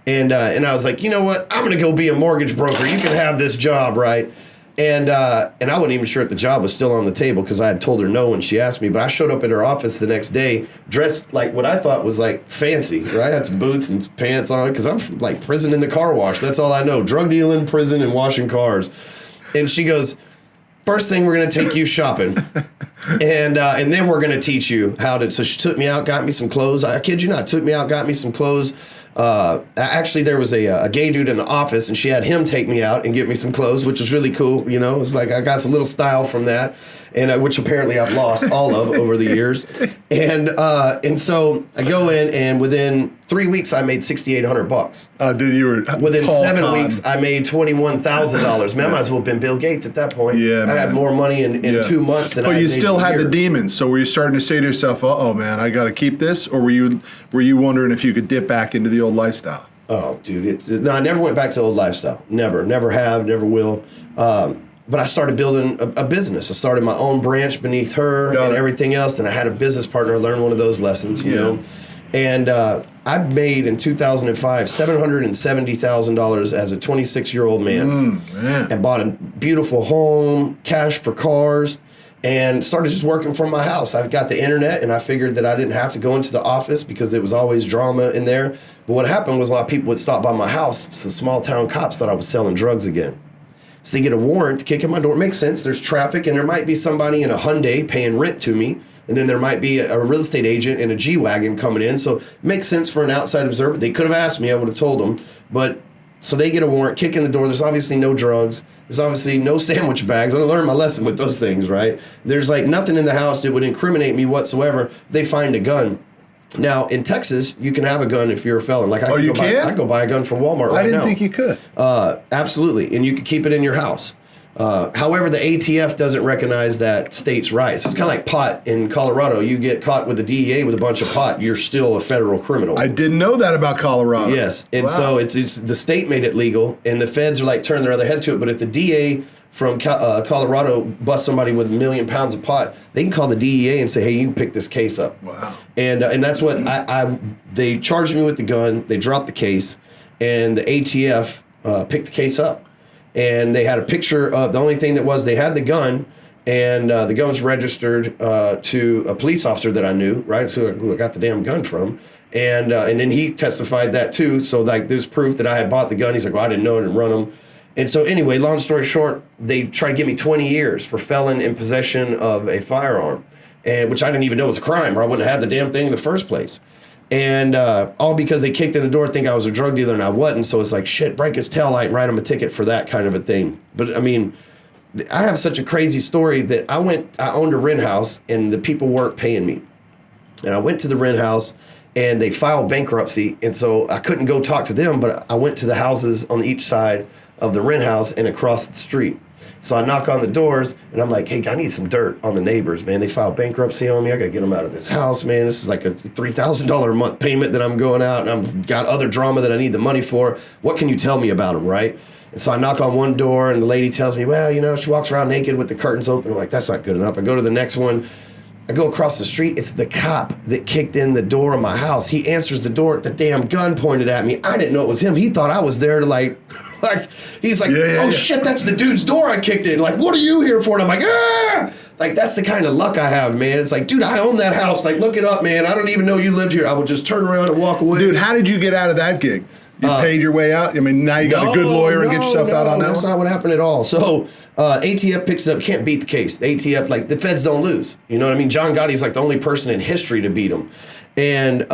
And I was like, you know what? I'm going to go be a mortgage broker. You can have this job, right? And I wasn't even sure if the job was still on the table because I had told her no when she asked me. But I showed up at her office the next day dressed like what I thought was like fancy, right? I had some boots and pants on because I'm like prison in the car wash. That's all I know. Drug dealing, prison, and washing cars. And she goes, first thing, we're going to take you shopping. And then we're going to teach you how to. So she took me out, got me some clothes. I kid you not, took me out, got me some clothes. Actually, there was a gay dude in the office, and she had him take me out and get me some clothes, which was really cool. It's like I got some little style from that, and which apparently I've lost all of over the years. And so I go in, and within 3 weeks, I made $6,800. Dude, you were within tall 7 con. weeks, I made $21,000. Man, I might as well have been Bill Gates at that point. Yeah, I had man. more money in 2 months than I But had you made still in a had the year. demons. So were you starting to say to yourself, "Oh man, I got to keep this," or were you wondering if you could dip back into the old lifestyle? Oh, dude, no, I never went back to the old lifestyle. Never have, never will. But I started building a business. I started my own branch beneath her and everything else. And I had a business partner. I learned one of those lessons, you know. And I made in 2005 $770,000 as a 26-year-old man, and bought a beautiful home, cash for cars, and started just working from my house. I got the internet, and I figured that I didn't have to go into the office because there was always drama in there. But what happened was a lot of people would stop by my house. So small town cops thought I was selling drugs again. So they get a warrant to kick in my door. It makes sense. There's traffic, and there might be somebody in a Hyundai paying rent to me. And then there might be a real estate agent in a G-Wagon coming in. So it makes sense for an outside observer. They could have asked me. I would have told them. But so they get a warrant, kick in the door. There's obviously no drugs. There's obviously no sandwich bags. I learned my lesson with those things, right? There's like nothing in the house that would incriminate me whatsoever. They find a gun. Now, in Texas, you can have a gun if you're a felon. Like I can go buy a gun from Walmart right now. I didn't think you could. Absolutely. And you could keep it in your house. However, the ATF doesn't recognize that state's rights. So it's kind of like pot in Colorado. You get caught with the DEA with a bunch of pot, you're still a federal criminal. I didn't know that about Colorado. Yes. And so it's the state made it legal, and the feds are like turning their other head to it. But if the DA from Colorado busts somebody with 1 million pounds of pot, they can call the DEA and say, hey, you can pick this case up. Wow. And that's what they charged me with the gun. They dropped the case, and the ATF picked the case up. And they had a picture of the only thing that was they had the gun, and the gun was registered to a police officer that I knew, right? So who I got the damn gun from. And then he testified that too. So like there's proof that I had bought the gun. He's like, well, I didn't know it and run them. And so anyway, long story short, they tried to give me 20 years for felon in possession of a firearm, and which I didn't even know was a crime, or I wouldn't have had the damn thing in the first place. And all because they kicked in the door thinking I was a drug dealer and I wasn't. So it's like, shit, break his taillight and write him a ticket for that kind of a thing. But I mean, I have such a crazy story that I owned a rent house and the people weren't paying me. And I went to the rent house and they filed bankruptcy. And so I couldn't go talk to them, but I went to the houses on each side of the rent house and across the street. So I knock on the doors, and I'm like, hey, I need some dirt on the neighbors, man. They filed bankruptcy on me. I got to get them out of this house, man. This is like a $3,000 a month payment that I'm going out, and I've got other drama that I need the money for. What can you tell me about them, right? And so I knock on one door, and the lady tells me, well, you know, she walks around naked with the curtains open. I'm like, that's not good enough. I go to the next one. I go across the street. It's the cop that kicked in the door of my house. He answers the door. The damn gun pointed at me. I didn't know it was him. He thought I was there to he's like, shit, that's the dude's door I kicked in. Like, what are you here for? And I'm like, ah! Like, that's the kind of luck I have, man. It's like, dude, I own that house. Like, look it up, man. I don't even know you lived here. I would just turn around and walk away. Dude, how did you get out of that gig? You paid your way out? I mean, now you got a good lawyer and get yourself out on that that's one? not what happened at all. So ATF picks it up. Can't beat the case. The ATF, like, the feds don't lose. You know what I mean? John Gotti's like the only person in history to beat him. And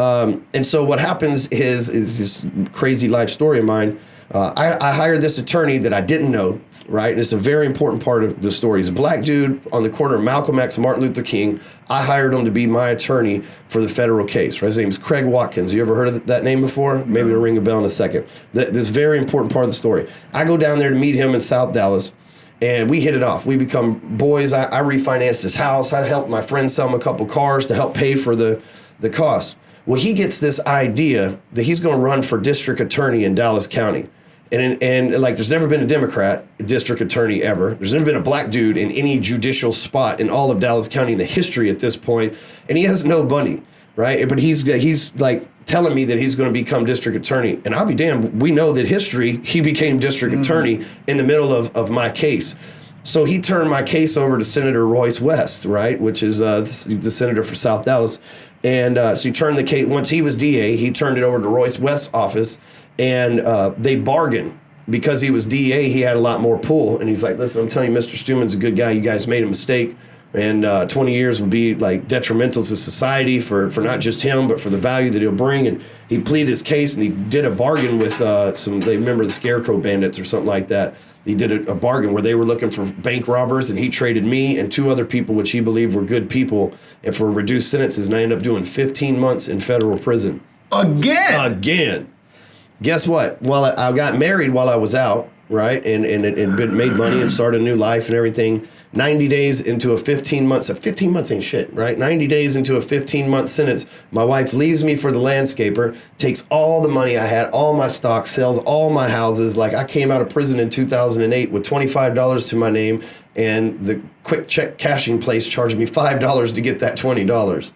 so what happens is this crazy life story of mine. I hired this attorney that I didn't know, right? And it's a very important part of the story. He's a black dude on the corner of Malcolm X and Martin Luther King. I hired him to be my attorney for the federal case, right? His name's Craig Watkins. You ever heard of that name before? Maybe it'll ring a bell in a second. This very important part of the story. I go down there to meet him in South Dallas, and we hit it off. We become boys. I refinanced his house. I helped my friend sell him a couple cars to help pay for the cost. Well, he gets this idea that he's going to run for district attorney in Dallas County. And like, there's never been a Democrat district attorney ever. There's never been a black dude in any judicial spot in all of Dallas County in the history at this point. And he has no money, right? But he's like telling me that he's going to become district attorney. And I'll be damned, we know that history, he became district attorney in the middle of my case. So he turned my case over to Senator Royce West, right, which is the senator for South Dallas. And so he turned the case, once he was DA, he turned it over to Royce West's office, and they bargained. Because he was DA, he had a lot more pull. And he's like, listen, I'm telling you, Mr. Stewman's a good guy. You guys made a mistake. And 20 years would be like detrimental to society for not just him, but for the value that he'll bring. And he pleaded his case, and he did a bargain with they remember the Scarecrow Bandits or something like that. He did a bargain where they were looking for bank robbers, and he traded me and 2 other people, which he believed were good people, and for reduced sentences. And I ended up doing 15 months in federal prison. Again. Guess what? Well, I got married while I was out, right? And made money and started a new life and everything. 90 days into a 15 months, 15 months ain't shit, right? 90 days into a 15-month sentence, my wife leaves me for the landscaper, takes all the money I had, all my stock, sells all my houses. Like, I came out of prison in 2008 with $25 to my name, and the quick check cashing place charged me $5 to get that $20.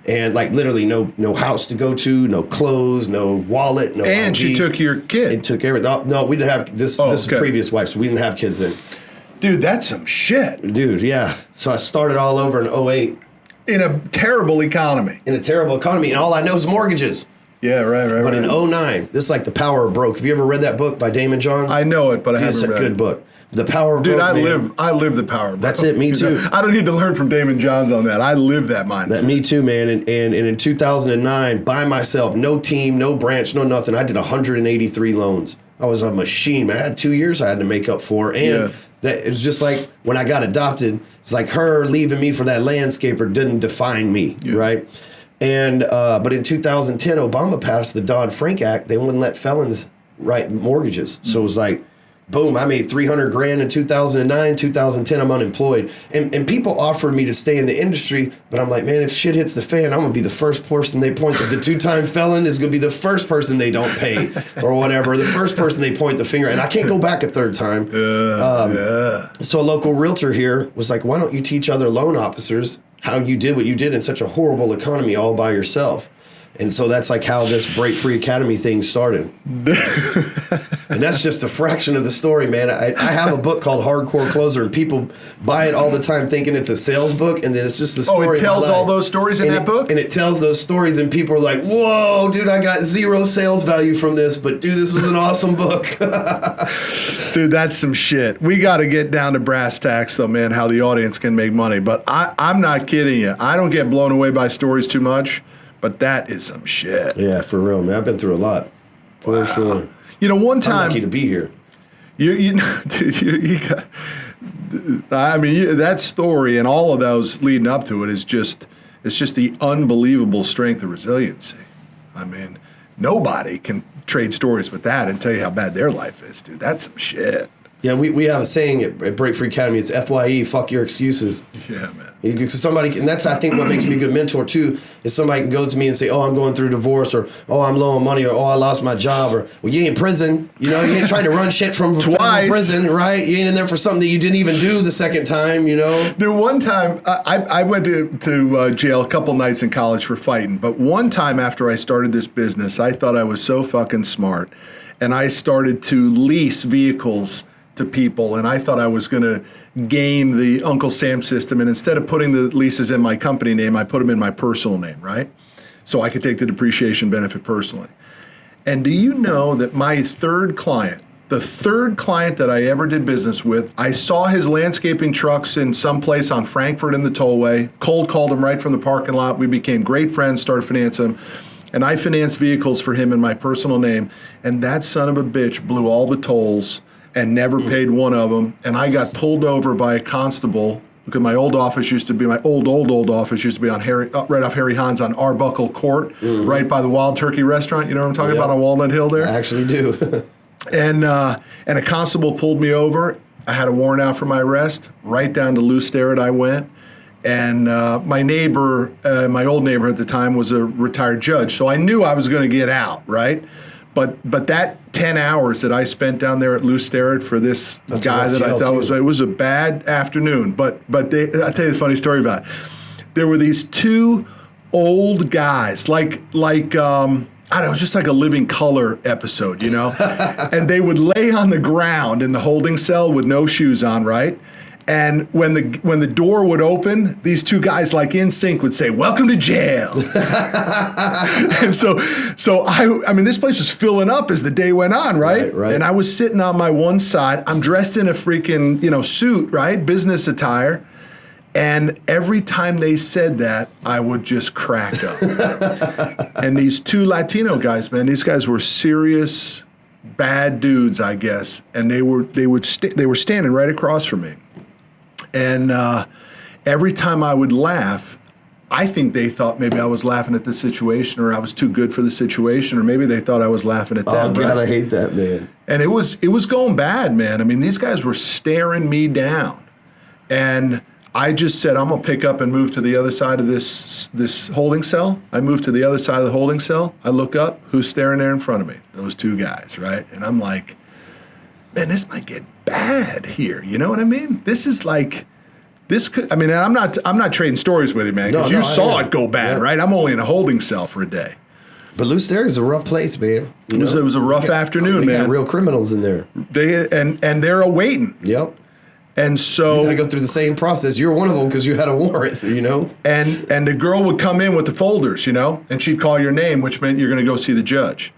And like literally no house to go to, no clothes, no wallet, no And ID. she took your kid. It took everything. Oh, no, we didn't have this. This is previous wife, so we didn't have kids then. Dude, that's some shit. Dude, yeah. So I started all over in 08. In a terrible economy. In a terrible economy, and all I know is mortgages. Yeah, right. But in 09, this is like The Power of Broke. Have you ever read that book by Damon John? I know it, but I haven't It's a read good it. book. The Power of Dude, Broke. I live the power. Bro. That's it, me too. I don't need to learn from Damon Johns on that. I live that mindset. Me too, man. And in 2009, by myself, no team, no branch, no nothing, I did 183 loans. I was a machine, man. I had 2 years I had to make up for. And that it was just like when I got adopted, it's like her leaving me for that landscaper didn't define me, right? And but in 2010, Obama passed the Dodd-Frank Act. They wouldn't let felons write mortgages. So it was like, boom, I made $300,000 in 2009, 2010, I'm unemployed. And people offered me to stay in the industry, but I'm like, man, if shit hits the fan, I'm gonna be the first person they point at. The 2-time felon is gonna be the first person they don't pay or whatever, the first person they point the finger at. And I can't go back a third time. So a local realtor here was like, why don't you teach other loan officers how you did what you did in such a horrible economy all by yourself? And so that's like how this Break Free Academy thing started. And that's just a fraction of the story, man. I have a book called Hardcore Closer, and people buy it all the time thinking it's a sales book, and then it's just a story. Oh, it tells of my life. all those stories in that book? And it tells those stories, and people are like, whoa, dude, I got 0 sales value from this, but dude, this was an awesome book. Dude, that's some shit. We got to get down to brass tacks, though, man, how the audience can make money. But I'm not kidding you. I don't get blown away by stories too much, but that is some shit. Yeah, for real, man. I've been through a lot. For sure. You know, one time... I'm lucky to be here. Dude, you got... I mean, that story and all of those leading up to it is just... It's just the unbelievable strength of resiliency. I mean, nobody can trade stories with that and tell you how bad their life is, dude. That's some shit. Yeah, we have a saying at Break Free Academy. It's FYE, fuck your excuses. Yeah, man. Somebody, and that's, I think, what makes me a good mentor, too, is somebody can go to me and say, oh, I'm going through divorce, or, oh, I'm low on money, or, oh, I lost my job, or, well, you ain't in prison. You know, you ain't trying to run shit from Twice. prison, right? You ain't in there for something that you didn't even do the second time, you know? Dude, one time, I went to jail a couple nights in college for fighting, but one time after I started this business, I thought I was so fucking smart, and I started to lease vehicles to people, and I thought I was going to game the Uncle Sam system, and instead of putting the leases in my company name, I put them in my personal name, right? So I could take the depreciation benefit personally. And do you know that my third client, the third client that I ever did business with, I saw his landscaping trucks in some place on Frankfurt in the tollway, cold called him right from the parking lot. We became great friends, started financing him. And I financed vehicles for him in my personal name. And that son of a bitch blew all the tolls and never paid one of them. And I got pulled over by a constable. Because my old office used to be, my old office used to be on right off Harry Hahn's on Arbuckle Court, right by the Wild Turkey restaurant. You know what I'm talking about on Walnut Hill there? I actually do. And a constable pulled me over. I had a warrant out for my arrest. Right down to Lou Sterrett I went. And my neighbor, my old neighbor at the time, was a retired judge. So I knew I was going to get out, right? But that 10 hours that I spent down there at Lou Sterrett for this guy that I thought it was a bad afternoon. But I'll tell you the funny story about it. There were these two old guys, like I don't know, just like a Living Color episode, you know? And they would lay on the ground in the holding cell with no shoes on, right? And when the door would open, these two guys, like in sync, would say, "Welcome to jail." And so I mean, this place was filling up as the day went on, right? Right. And I was sitting on my one side. I'm dressed in a freaking, suit, right? Business attire. And every time they said that, I would just crack up. And these two Latino guys, man, these guys were serious, bad dudes, I guess. And they were standing right across from me. And every time I would laugh, I think they thought maybe I was laughing at the situation, or I was too good for the situation, or maybe they thought I was laughing at them. Oh, God, I hate that, man. And it was going bad, man. I mean, these guys were staring me down. And I just said, I'm going to pick up and move to the other side of this holding cell. I moved to the other side of the holding cell. I look up, who's staring there in front of me? Those two guys, right? And I'm like, man, this might get bad here. You know what I mean? This is like, this could, I mean, I'm not trading stories with you, man, because you saw it go bad, right? I'm only in a holding cell for a day. But Lou Sterrett is a rough place, man. It was a rough afternoon, man. Got real criminals in there. And they're awaiting. Yep. And so you got to go through the same process. You're one of them because you had a warrant, And the girl would come in with the folders, and she'd call your name, which meant you're going to go see the judge.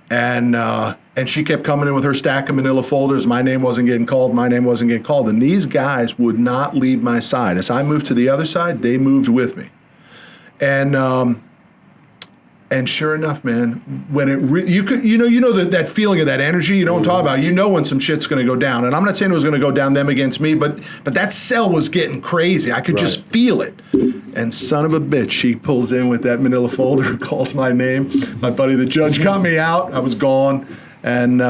And she kept coming in with her stack of manila folders. My name wasn't getting called. And these guys would not leave my side. As I moved to the other side, they moved with me. And sure enough, man, when it that feeling of that energy, you know what I'm talking about. You know when some shit's going to go down. And I'm not saying it was going to go down them against me, but that cell was getting crazy. I could just feel it. And son of a bitch, she pulls in with that manila folder, calls my name. My buddy, the judge, got me out. I was gone. And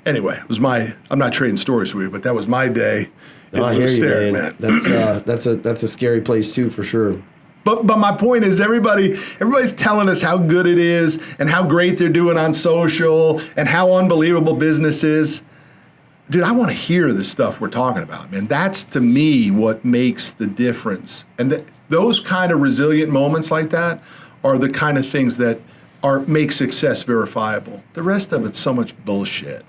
anyway, it was I'm not trading stories with you, but that was my day. I hear you, man. That's a scary place too, for sure. But my point is, everybody's telling us how good it is and how great they're doing on social and how unbelievable business is. Dude, I want to hear the stuff we're talking about, man. That's, to me, what makes the difference. And those kind of resilient moments like that are the kind of things that make success verifiable. The rest of it's so much bullshit.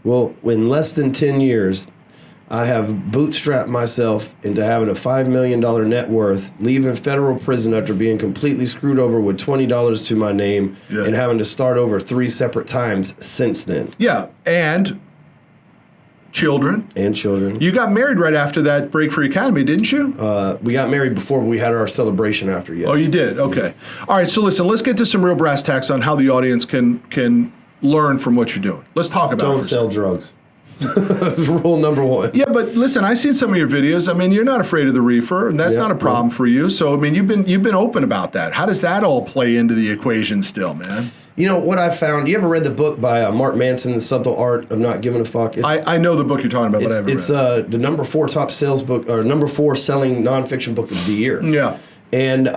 Well, in less than 10 years, I have bootstrapped myself into having a $5 million net worth, leaving federal prison after being completely screwed over with $20 to my name, and having to start over 3 separate times since then. Yeah, and children. You got married right after that Break Free Academy, didn't you? We got married before, but we had our celebration after, yes. Oh, you did? Okay. All right, so listen, let's get to some real brass tacks on how the audience can learn from what you're doing. Let's talk about it. Don't sell drugs. Rule number 1. Yeah, but listen, I've seen some of your videos. I mean, you're not afraid of the reefer, and that's not a problem for you. So, I mean, you've been open about that. How does that all play into the equation still, man? You know what I found? You ever read the book by Mark Manson, The Subtle Art of Not Giving a Fuck? I know the book you're talking about, but I haven't read it. It's the number 4 top sales book, or number 4 selling nonfiction book of the year. Yeah. And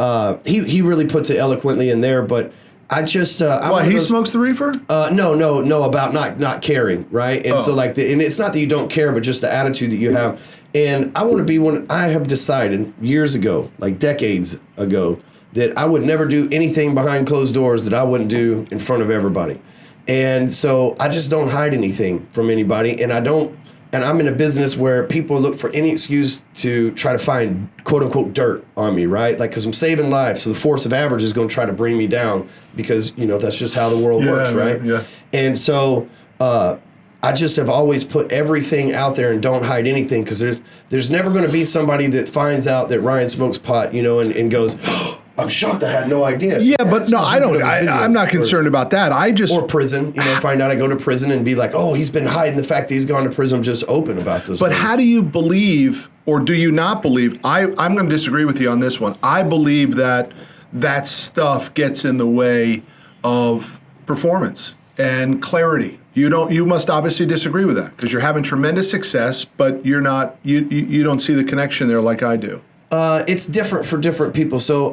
he really puts it eloquently in there, but I just he smokes the reefer? No, about not caring, right? And so and it's not that you don't care, but just the attitude that you have. And I want to be one. I have decided years ago, like decades ago, that I would never do anything behind closed doors that I wouldn't do in front of everybody. And so I just don't hide anything from anybody, and I'm in a business where people look for any excuse to try to find quote-unquote dirt on me, right? Like, because I'm saving lives, so the force of average is going to try to bring me down because, that's just how the world works, right? Yeah. And so I just have always put everything out there and don't hide anything, because there's never going to be somebody that finds out that Ryan smokes pot, and goes, I'm shocked I had no idea. Yeah, but That's no, not I don't. good of his I'm videos. not concerned about that. I just Or prison, find out I go to prison and be like, oh, he's been hiding the fact that he's gone to prison. I'm just open about those But things. how do you believe, or do you not believe? I'm going to disagree with you on this one. I believe that that stuff gets in the way of performance and clarity. You must obviously disagree with that because you're having tremendous success, but you're not. You don't see the connection there like I do. It's different for different people. So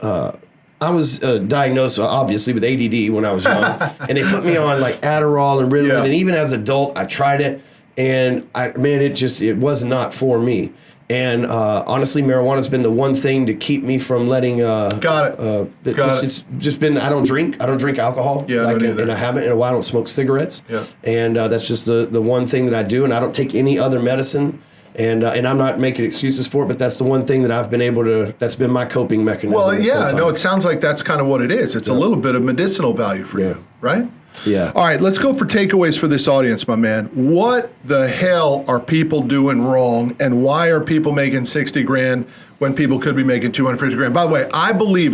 I was diagnosed, obviously, with ADD when I was young. And they put me on, like, Adderall and Ritalin. Yeah. And even as an adult, I tried it. And, it was not for me. And honestly, marijuana's been the one thing to keep me from letting. Got it. It's just been. I don't drink alcohol. Yeah, I don't either. And I haven't in a while. I don't smoke cigarettes. Yeah. And that's just the one thing that I do. And I don't take any other medicine. And I'm not making excuses for it, but that's the one thing that I've been able to. That's been my coping mechanism. Well, this whole yeah, time. no, it sounds like that's kind of what it is. It's a little bit of medicinal value for you, right? Yeah. All right, let's go for takeaways for this audience, my man. What the hell are people doing wrong, and why are people making 60 grand when people could be making 250 grand? By the way, I believe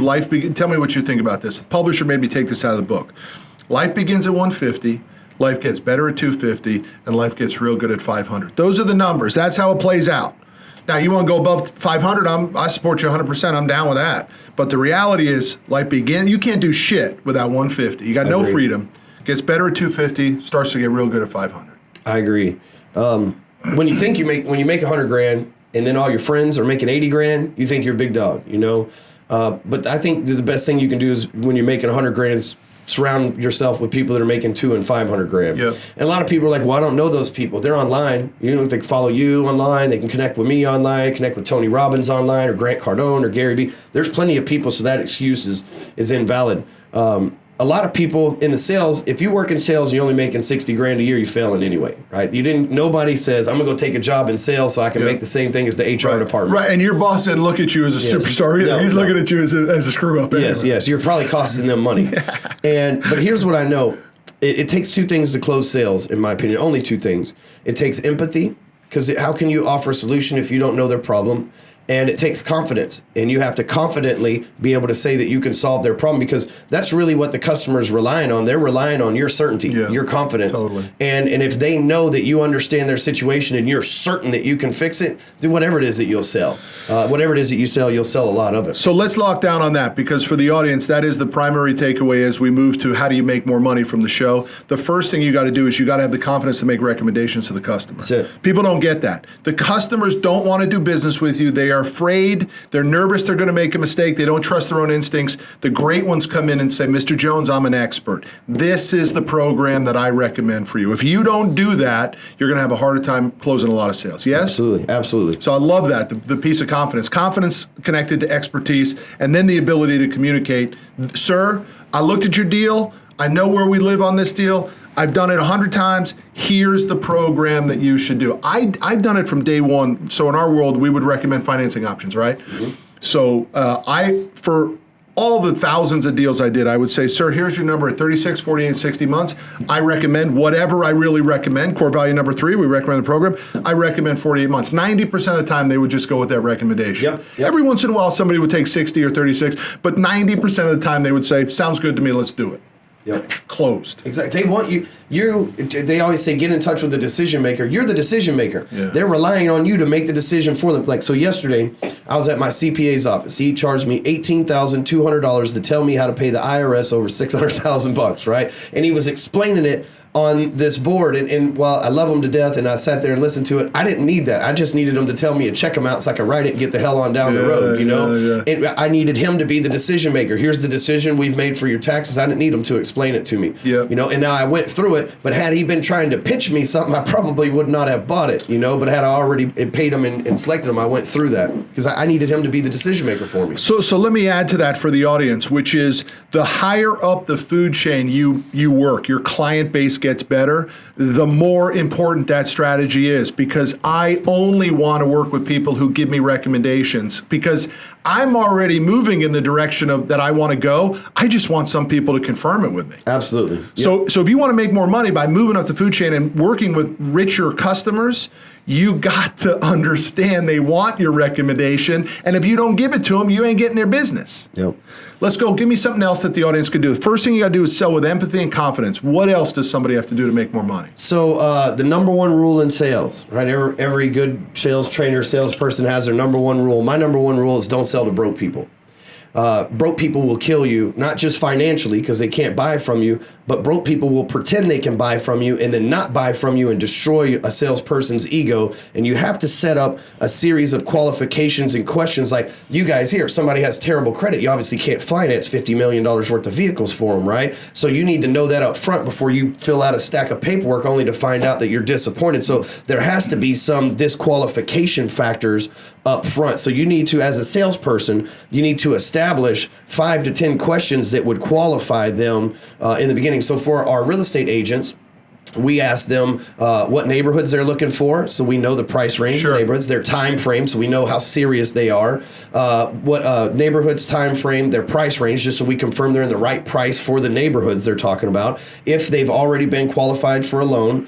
tell me what you think about this. The publisher made me take this out of the book. Life begins at 150, life gets better at 250, and life gets real good at 500. Those are the numbers. That's how it plays out. Now, you want to go above 500, I support you 100%. I'm down with that. But the reality is, you can't do shit without 150. You got no freedom. Gets better at 250, starts to get real good at 500. I agree. When you think when you make 100 grand and then all your friends are making 80 grand, you think you're a big dog, But I think the best thing you can do is when you're making 100 grand is surround yourself with people that are making 200 and 500 grand. Yeah. And a lot of people are like, well, I don't know those people. They're online. They can follow you online. They can connect with me online, connect with Tony Robbins online, or Grant Cardone, or Gary Vee. There's plenty of people, so that excuse is invalid. A lot of people in the sales, if you work in sales and you're only making 60 grand a year, you're failing anyway, right? Nobody says, I'm gonna go take a job in sales so I can make the same thing as the HR department. Right, and your boss didn't look at you as a superstar either. He's looking at you as a screw up. Yes, anyway. yes. You're probably costing them money. But here's what I know. It takes two things to close sales, in my opinion. Only two things. It takes empathy, because how can you offer a solution if you don't know their problem? And it takes confidence, and you have to confidently be able to say that you can solve their problem, because that's really what the customer is relying on. They're relying on your certainty, your confidence. Totally. And if they know that you understand their situation and you're certain that you can fix it, then whatever it is that you'll sell. Whatever it is that you sell, you'll sell a lot of it. So let's lock down on that, because for the audience, that is the primary takeaway as we move to how do you make more money from the show. The first thing you got to do is you got to have the confidence to make recommendations to the customer. That's it. People don't get that. The customers don't want to do business with you. They are afraid. They're nervous they're going to make a mistake. They don't trust their own instincts. The great ones come in and say, Mr. Jones, I'm an expert. This is the program that I recommend for you. If you don't do that, you're going to have a harder time closing a lot of sales. Yes? Absolutely, absolutely. So I love that, the piece of confidence. Confidence connected to expertise, and then the ability to communicate. Sir, I looked at your deal. I know where we live on this deal. I've done it 100 times. Here's the program that you should do. I've done it from day one. So in our world, we would recommend financing options, right? Mm-hmm. So for all the thousands of deals I did, I would say, sir, here's your number at 36, 48, 60 months. I recommend whatever I really recommend. Core value number 3, we recommend the program. I recommend 48 months. 90% of the time, they would just go with that recommendation. Yep. Every once in a while, somebody would take 60 or 36, but 90% of the time, they would say, sounds good to me, let's do it. Yep. Closed. Exactly. They want you. They always say, get in touch with the decision maker. You're the decision maker. Yeah. They're relying on you to make the decision for them. Like, so yesterday, I was at my CPA's office. He charged me $18,200 to tell me how to pay the IRS over $600,000, right? And he was explaining it on this board, and while I love him to death, and I sat there and listened to it, I didn't need that. I just needed him to tell me a check amount so I could write it and get the hell on down the road, And I needed him to be the decision maker. Here's the decision we've made for your taxes. I didn't need him to explain it to me, And now I went through it, but had he been trying to pitch me something, I probably would not have bought it, But had I already paid him and selected him, I went through that because I needed him to be the decision maker for me. So let me add to that for the audience, which is the higher up the food chain you work, your client base gets better, the more important that strategy is, because I only want to work with people who give me recommendations, because I'm already moving in the direction of that I want to go. I just want some people to confirm it with me. Absolutely. So if you want to make more money by moving up the food chain and working with richer customers, You got to understand they want your recommendation, and if you don't give it to them, you ain't getting their business. Yep. Let's go. Give me something else that the audience could do. The first thing you got to do is sell with empathy and confidence. What else does somebody have to do to make more money? So the number one rule in sales, right? Every good sales trainer, salesperson has their number one rule. My number one rule is don't sell to broke people. Broke people will kill you, not just financially because they can't buy from you, but broke people will pretend they can buy from you and then not buy from you and destroy a salesperson's ego. And you have to set up a series of qualifications and questions like, you guys here, if somebody has terrible credit, you obviously can't finance $50 million worth of vehicles for them, right? So you need to know that up front before you fill out a stack of paperwork only to find out that you're disappointed. So there has to be some disqualification factors up front. So you need to, as a salesperson, you need to establish 5 to 10 questions that would qualify them in the beginning. So for our real estate agents, we ask them what neighborhoods they're looking for, so we know the price range of neighborhoods, their time frame, so we know how serious they are, what neighborhoods, time frame, their price range, just so we confirm they're in the right price for the neighborhoods they're talking about, if they've already been qualified for a loan,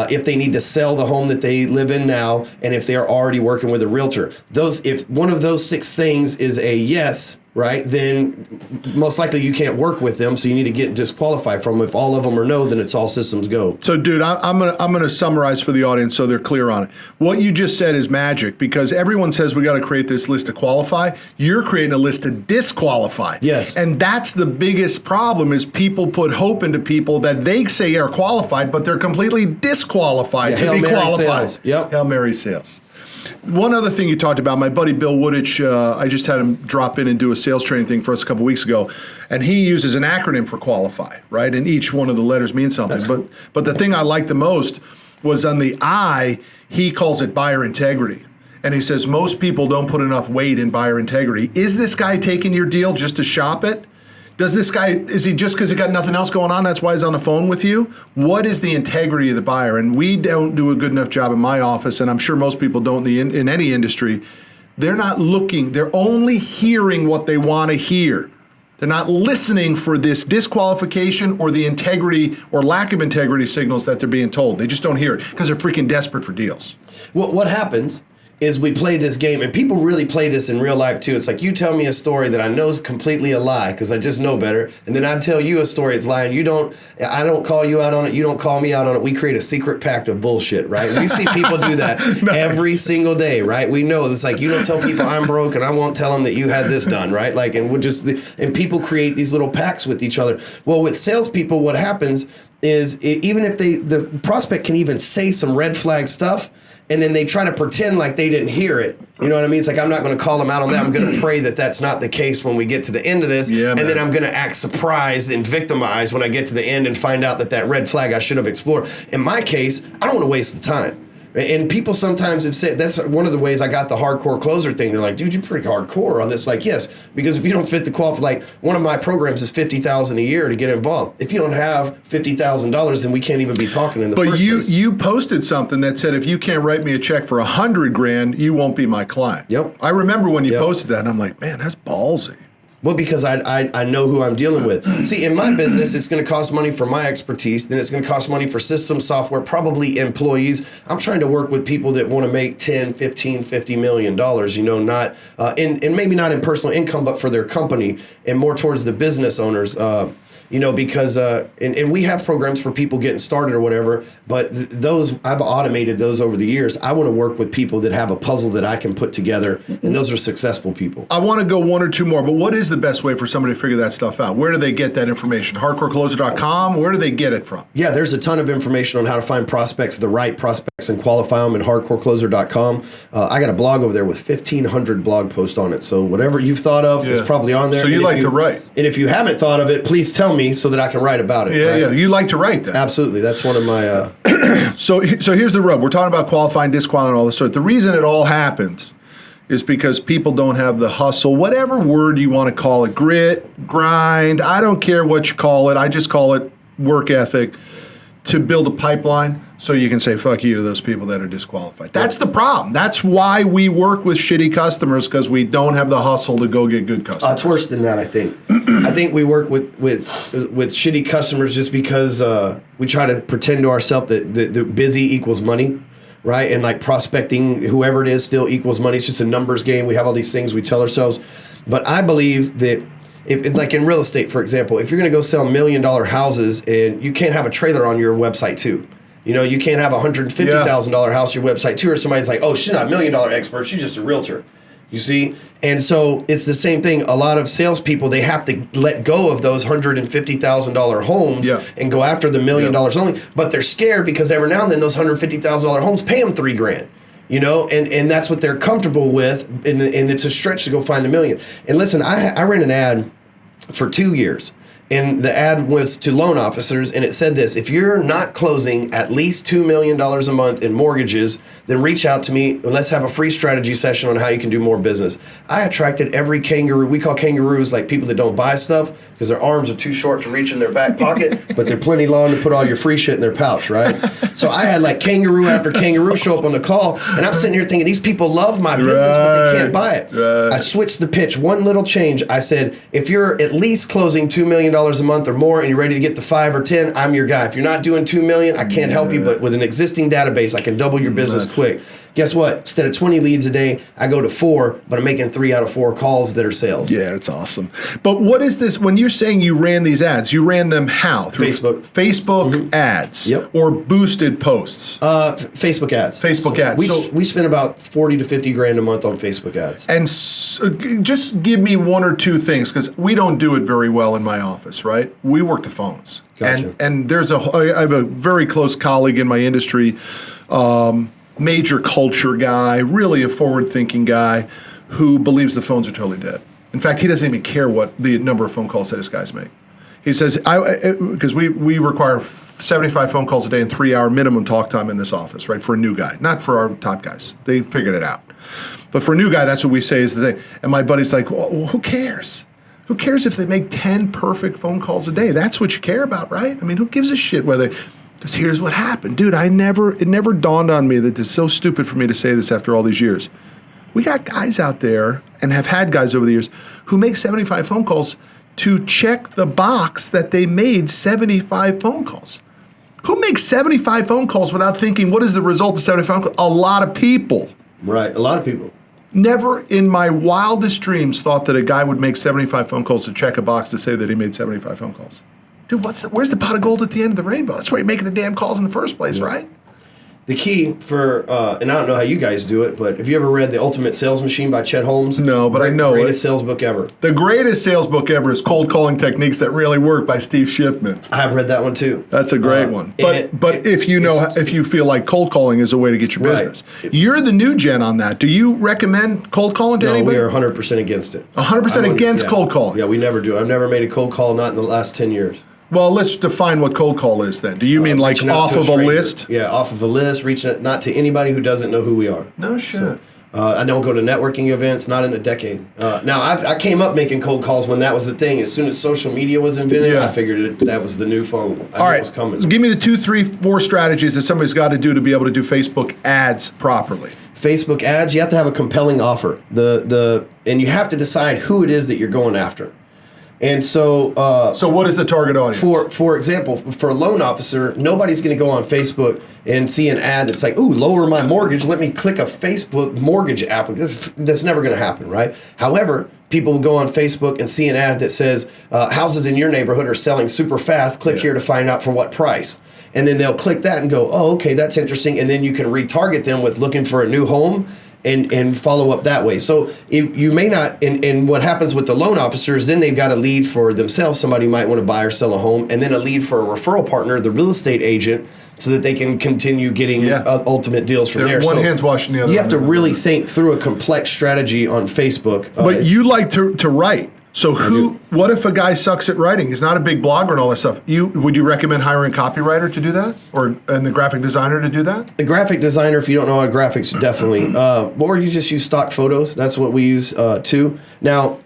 if they need to sell the home that they live in now, and if they're already working with a realtor. If one of those 6 things is a yes, right, then most likely you can't work with them, so you need to get disqualified from them. If all of them are no, then it's all systems go. So, dude, I'm gonna summarize for the audience so they're clear on it. What you just said is magic, because everyone says we got to create this list to qualify. You're creating a list to disqualify. Yes. And that's the biggest problem, is people put hope into people that they say are qualified, but they're completely disqualified to be qualified. Sales. Yep. Hail Mary sales. One other thing you talked about, my buddy Bill Woodich, I just had him drop in and do a sales training thing for us a couple weeks ago, and he uses an acronym for qualify, right? And each one of the letters means something. That's cool. But the thing I liked the most was on the I, he calls it buyer integrity. And he says most people don't put enough weight in buyer integrity. Is this guy taking your deal just to shop it? Does this guy, is he just because he got nothing else going on, that's why he's on the phone with you? What is the integrity of the buyer? And we don't do a good enough job in my office, and I'm sure most people don't in any industry. They're not looking, they're only hearing what they want to hear. They're not listening for this disqualification or the integrity or lack of integrity signals that they're being told. They just don't hear it because they're freaking desperate for deals. Well, what happens is we play this game, and people really play this in real life too. It's like, you tell me a story that I know is completely a lie because I just know better, and then I tell you a story it's lying. I don't call you out on it, you don't call me out on it. We create a secret pact of bullshit, right? We see people do that every single day, right? We know it's like, you don't tell people I'm broke, and I won't tell them that you had this done, right? Like, and people create these little pacts with each other. Well, with salespeople, what happens is even if the prospect can even say some red flag stuff, and then they try to pretend like they didn't hear it. You know what I mean? It's like, I'm not going to call them out on that. I'm going to pray that that's not the case when we get to the end of this. Yeah, and man. then I'm going to act surprised and victimized when I get to the end and find out that red flag I should have explored. In my case, I don't want to waste the time. And people sometimes have said, that's one of the ways I got the hardcore closer thing. They're like, dude, you're pretty hardcore on this. Like, yes, because if you don't fit the like one of my programs is $50,000 a year to get involved. If you don't have $50,000, then we can't even be talking in the first place. But you posted something that said, if you can't write me a check for $100,000, you won't be my client. Yep. I remember when you posted that, and I'm like, man, that's ballsy. Well, because I know who I'm dealing with. See, in my business, it's going to cost money for my expertise. Then it's going to cost money for system software, probably employees. I'm trying to work with people that want to make $10, $15, $50 million, not and maybe not in personal income, but for their company and more towards the business owners. Because and we have programs for people getting started or whatever, but those, I've automated those over the years. I want to work with people that have a puzzle that I can put together, and those are successful people. I want to go one or two more, but what is the best way for somebody to figure that stuff out? Where do they get that information? Hardcorecloser.com? Where do they get it from? Yeah, there's a ton of information on how to find prospects, the right prospects, and qualify them at hardcorecloser.com. I got a blog over there with 1,500 blog posts on it, so whatever you've thought of is probably on there. So you like to write. And if you haven't thought of it, please tell me so that I can write about it. Yeah, you like to write that. Absolutely. That's one of my... So here's the rub. We're talking about qualifying, disqualifying, and all this sort. The reason it all happens is because people don't have the hustle, whatever word you want to call it, grit, grind, I don't care what you call it. I just call it work ethic, to build a pipeline so you can say fuck you to those people that are disqualified. That's the problem. That's why we work with shitty customers, because we don't have the hustle to go get good customers. It's worse than that, I think. I think we work with shitty customers just because we try to pretend to ourselves that busy equals money. right? And like prospecting, whoever it is, still equals money. It's just a numbers game. We have all these things we tell ourselves. But I believe that if, like in real estate, for example, if you're going to go sell $1 million houses and you can't have a trailer on your website too. You know, you can't have a $150,000 house on your website too, or somebody's like, oh, she's not $1 million expert. She's just a realtor. You see? And so it's the same thing. A lot of salespeople, they have to let go of those $150,000 homes and go after the $1 million only. But they're scared because every now and then those $150,000 homes pay them $3,000. You know, and that's what they're comfortable with, and it's a stretch to go find $1 million. And listen, I ran an ad for 2 years. And the ad was to loan officers, and it said this: if you're not closing at least $2 million a month in mortgages, then reach out to me and let's have a free strategy session on how you can do more business. I attracted every kangaroo. We call kangaroos like people that don't buy stuff because their arms are too short to reach in their back pocket, but they're plenty long to put all your free shit in their pouch, right? So I had like kangaroo after kangaroo show up on the call, and I'm sitting here thinking, these people love my business, but they can't buy it. I switched the pitch, one little change. I said, if you're at least closing $2 million a month or more and you're ready to get to 5 or 10, I'm your guy. If you're not doing 2 million, I can't help you, but with an existing database, I can double your business quick. Guess what? Instead of 20 leads a day, I go to 4, but I'm making 3 out of 4 calls that are sales. Yeah, it's awesome. But what is this, when you're saying you ran these ads, you ran them how? Through Facebook ads? Yep. Or boosted posts? Facebook ads. Facebook ads. We spend about 40 to 50 grand a month on Facebook ads. And just give me 1 or 2 things, because we don't do it very well in my office, right? We work the phones. Gotcha. And I have a very close colleague in my industry, major culture guy, really a forward-thinking guy who believes the phones are totally dead. In fact, he doesn't even care what the number of phone calls that his guys make. He says, because we require 75 phone calls a day and 3-hour minimum talk time in this office, right, for a new guy, not for our top guys. They figured it out. But for a new guy, that's what we say is the thing. And my buddy's like, well, who cares? Who cares if they make 10 perfect phone calls a day? That's what you care about, right? I mean, who gives a shit whether... Because here's what happened. Dude, it never dawned on me that it's so stupid for me to say this after all these years. We got guys out there, and have had guys over the years, who make 75 phone calls to check the box that they made 75 phone calls. Who makes 75 phone calls without thinking, what is the result of 75 phone calls? A lot of people. Right, a lot of people. Never in my wildest dreams thought that a guy would make 75 phone calls to check a box to say that he made 75 phone calls. Dude, where's the pot of gold at the end of the rainbow? That's why you're making the damn calls in the first place, right? The key for, and I don't know how you guys do it, but have you ever read The Ultimate Sales Machine by Chet Holmes? No, but I know it. Greatest sales book ever. The greatest sales book ever is Cold Calling Techniques That Really Work by Steve Schiffman. I've read that one too. That's a great one. But if you feel like cold calling is a way to get your business. You're the new gen on that. Do you recommend cold calling to anybody? We are 100% against it. 100% against cold calling? Yeah, we never do. I've never made a cold call, not in the last 10 years. Well, let's define what cold call is then. Do you mean like off of a list? Yeah, off of a list, reaching out not to anybody who doesn't know who we are. No shit. So, I don't go to networking events, not in a decade. Now, I came up making cold calls when that was the thing. As soon as social media was invented, I figured that was the new phone. I knew it was coming. Give me the 2, 3, 4 strategies that somebody's got to do to be able to do Facebook ads properly. Facebook ads, you have to have a compelling offer. And you have to decide who it is that you're going after. And so... so what is the target audience? For example, for a loan officer, nobody's going to go on Facebook and see an ad that's like, ooh, lower my mortgage, let me click a Facebook mortgage app. That's never going to happen, right? However, people will go on Facebook and see an ad that says, houses in your neighborhood are selling super fast, click here to find out for what price. And then they'll click that and go, oh, okay, that's interesting. And then you can retarget them with looking for a new home. And follow up that way. So you may not, and what happens with the loan officers, then they've got a lead for themselves. Somebody might want to buy or sell a home, and then a lead for a referral partner, the real estate agent, so that they can continue getting ultimate deals from there. One hand's washing the other. You have to really think through a complex strategy on Facebook. But you like to write. So what if a guy sucks at writing? He's not a big blogger and all that stuff. Would you recommend hiring a copywriter to do that? And the graphic designer to do that? The graphic designer, if you don't know how graphics, definitely. Or you just use stock photos. That's what we use too. Now,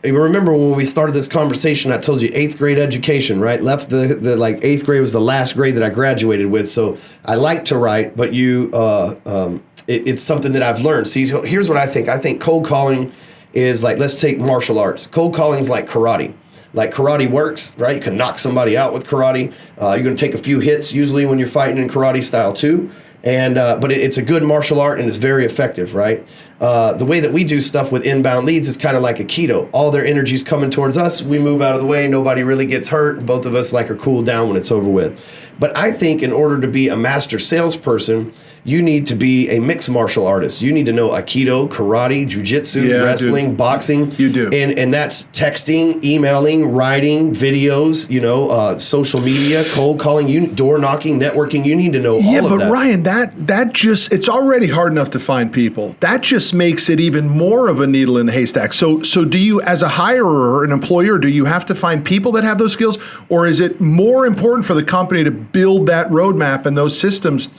you remember when we started this conversation, I told you 8th grade education, right? Left the 8th grade was the last grade that I graduated with. So I like to write, but it's something that I've learned. See, here's what I think. I think cold calling is like, let's take martial arts. Cold calling is like karate. Like karate works, right? You can knock somebody out with karate. You're going to take a few hits usually when you're fighting in karate style too. And but it's a good martial art and it's very effective, right? The way that we do stuff with inbound leads is kind of like a keto. All their energy's coming towards us. We move out of the way. Nobody really gets hurt. And both of us like are cooled down when it's over with. But I think in order to be a master salesperson, you need to be a mixed martial artist. You need to know Aikido, karate, jiu-jitsu, wrestling, boxing. You do. And that's texting, emailing, writing, videos, social media, cold calling, door knocking, networking. You need to know all of that. Yeah, but Ryan, that just, it's already hard enough to find people. That just makes it even more of a needle in the haystack. So do you, as a hirer, an employer, do you have to find people that have those skills? Or is it more important for the company to build that roadmap and those systems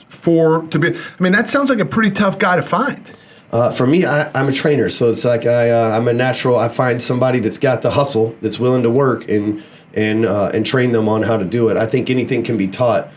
that sounds like a pretty tough guy to find. For me, I'm a trainer, so it's like I'm a natural. I find somebody that's got the hustle, that's willing to work and train them on how to do it. I think anything can be taught.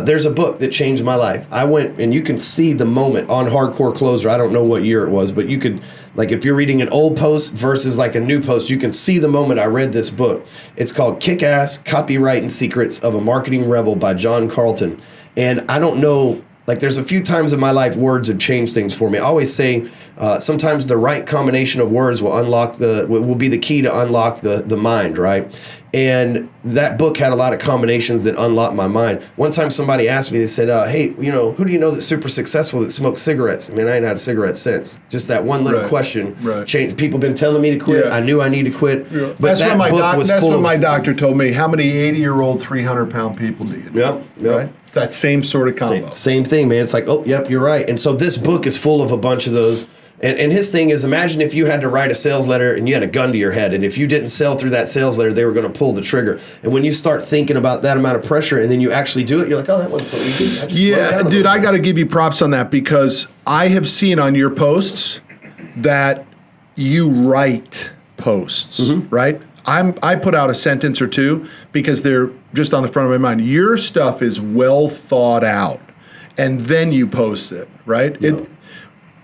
There's a book that changed my life. I went, and you can see the moment on Hardcore Closer. I don't know what year it was, but you could, like, if you're reading an old post versus like a new post, you can see the moment I read this book. It's called Kick-Ass Copyright and Secrets of a Marketing Rebel by John Carlton. And I don't know. Like, there's a few times in my life words have changed things for me. I always say sometimes the right combination of words will be the key to unlock the mind, right? And that book had a lot of combinations that unlocked my mind. One time somebody asked me, they said, hey, who do you know that's super successful that smokes cigarettes? I mean, I ain't had cigarettes since. Just that one little question changed. People been telling me to quit. Yeah. I knew I need to quit. Yeah. But that's what my doctor told me. How many 80-year-old, 300-pound people do you know? Yep. Right? That same sort of combo. Same thing, man. It's like, oh, yep, you're right. And so this book is full of a bunch of those. And his thing is, imagine if you had to write a sales letter and you had a gun to your head, and if you didn't sell through that sales letter, they were going to pull the trigger. And when you start thinking about that amount of pressure and then you actually do it, you're like, oh, that wasn't so easy. Yeah, dude, I got to give you props on that, because I have seen on your posts that you write posts, right? I put out a sentence or two because they're just on the front of my mind. Your stuff is well thought out, and then you post it, right? No.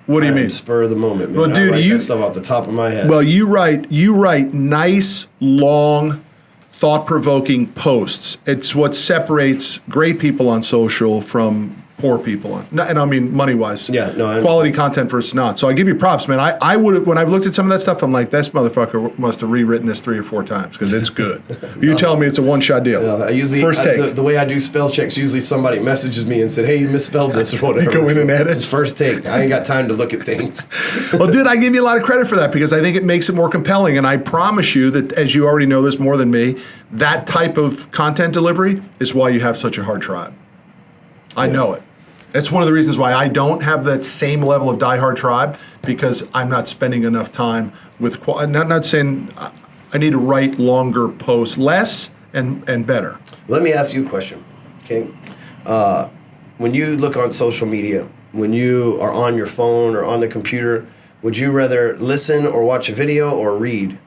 What do you mean? Spur of the moment, man. Well, dude, I write that stuff off the top of my head. Well, you write nice, long, thought-provoking posts. It's what separates great people on social from poor people on, and I mean money-wise. Yeah, no, quality content versus not. So I give you props, man. I would have, when I've looked at some of that stuff, I'm like, this motherfucker must have rewritten this 3 or 4 times because it's good. You telling me it's a one-shot deal? No, I usually first take. The way I do spell checks, usually somebody messages me and said, "Hey, you misspelled this" or whatever. You go in and edit. First take. I ain't got time to look at things. Well, dude, I give you a lot of credit for that because I think it makes it more compelling, and I promise you that, as you already know this more than me, that type of content delivery is why you have such a hard tribe. I know it. That's one of the reasons why I don't have that same level of diehard tribe, because I'm not spending enough time with. I'm not saying I need to write longer posts, less and better. Let me ask you a question, okay? When you look on social media, when you are on your phone or on the computer, would you rather listen or watch a video or read?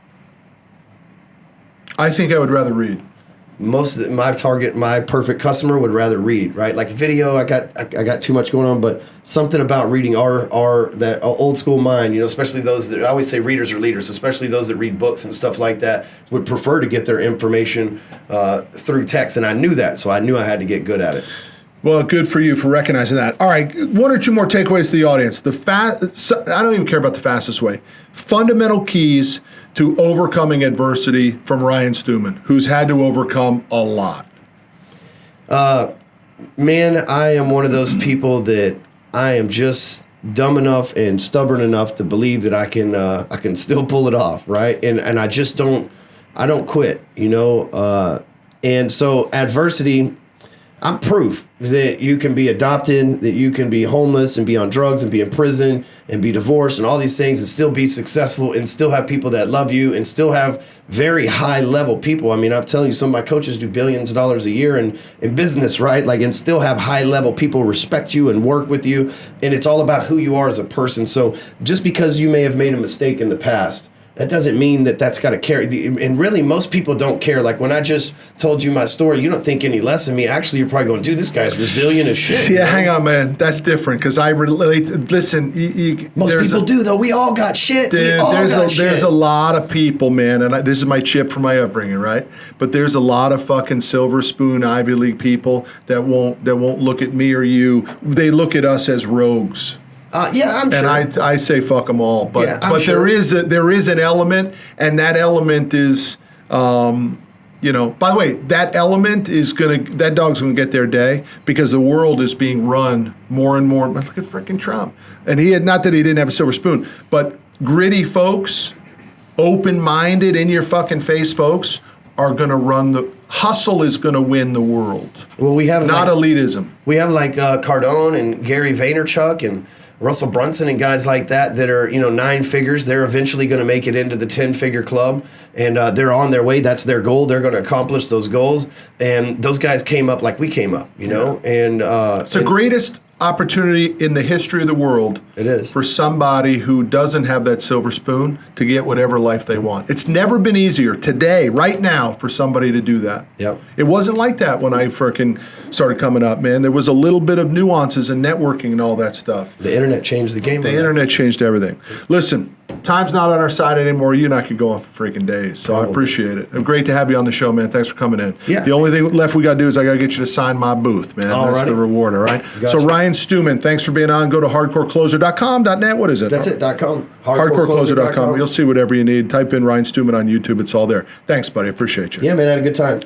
I think I would rather read. Most of my perfect customer would rather read, right? Like video, I got too much going on, but something about reading that old school mind, especially those that, I always say readers are leaders, especially those that read books and stuff like that, would prefer to get their information through text, and I knew that, so I knew I had to get good at it. Well, good for you for recognizing that. All right, 1 or 2 more takeaways to the audience. I don't even care about the fastest way. Fundamental keys to overcoming adversity from Ryan Stewman, who's had to overcome a lot. Man, I am one of those people that I am just dumb enough and stubborn enough to believe that I can still pull it off, right? And I just don't quit, and so adversity, I'm proof that you can be adopted, that you can be homeless and be on drugs and be in prison and be divorced and all these things and still be successful and still have people that love you and still have very high level people. I mean, I'm telling you, some of my coaches do billions of dollars a year in business, right? Like, and still have high level people respect you and work with you. And it's all about who you are as a person. So just because you may have made a mistake in the past, That doesn't mean that that's got to carry. And really, most people don't care. Like when I just told you my story, you don't think any less of me. Actually, you're probably going, dude, this guy's resilient as shit. Yeah, hang on, man. That's different because I relate. Listen, Most people do, though. We all got shit. Dude, there's a lot of people, man, and this is my chip for my upbringing, right? But there's a lot of fucking silver spoon Ivy League people that won't look at me or you. They look at us as rogues. Yeah, I'm sure. And I say fuck them all, but Yeah, I'm sure. there is an element, and that element is, you know. By the way, that element is that dog's gonna get their day because the world is being run more and more. Look at freaking Trump, and not that he didn't have a silver spoon, but gritty folks, open-minded, in your fucking face folks are gonna run the. Hustle is going to win the world. Well, we have not elitism. We have like Cardone and Gary Vaynerchuk and Russell Brunson and guys like that are, you know, 9 figures. They're eventually going to make it into the 10-figure club, and they're on their way. That's their goal. They're going to accomplish those goals. And those guys came up like we came up, you know. And it's the greatest opportunity in the history of the world. It is. For somebody who doesn't have that silver spoon to get whatever life they want. It's never been easier today, right now, for somebody to do that. Yep. It wasn't like that when I freaking started coming up, man. There was a little bit of nuances and networking and all that stuff. The internet changed the game. The internet changed everything. Listen, time's not on our side anymore. You and I could go on for freaking days. So I appreciate it. Great to have you on the show, man. Thanks for coming in. Yeah. The only thing left we got to do is I got to get you to sign my booth, man. That's the reward, all right? Gotcha. So Ryan Stewman, thanks for being on. Go to hardcorecloser.com.net. What is it? That's it, .com. Hardcorecloser.com. You'll see whatever you need. Type in Ryan Stewman on YouTube. It's all there. Thanks, buddy. Appreciate you. Yeah, man, I had a good time.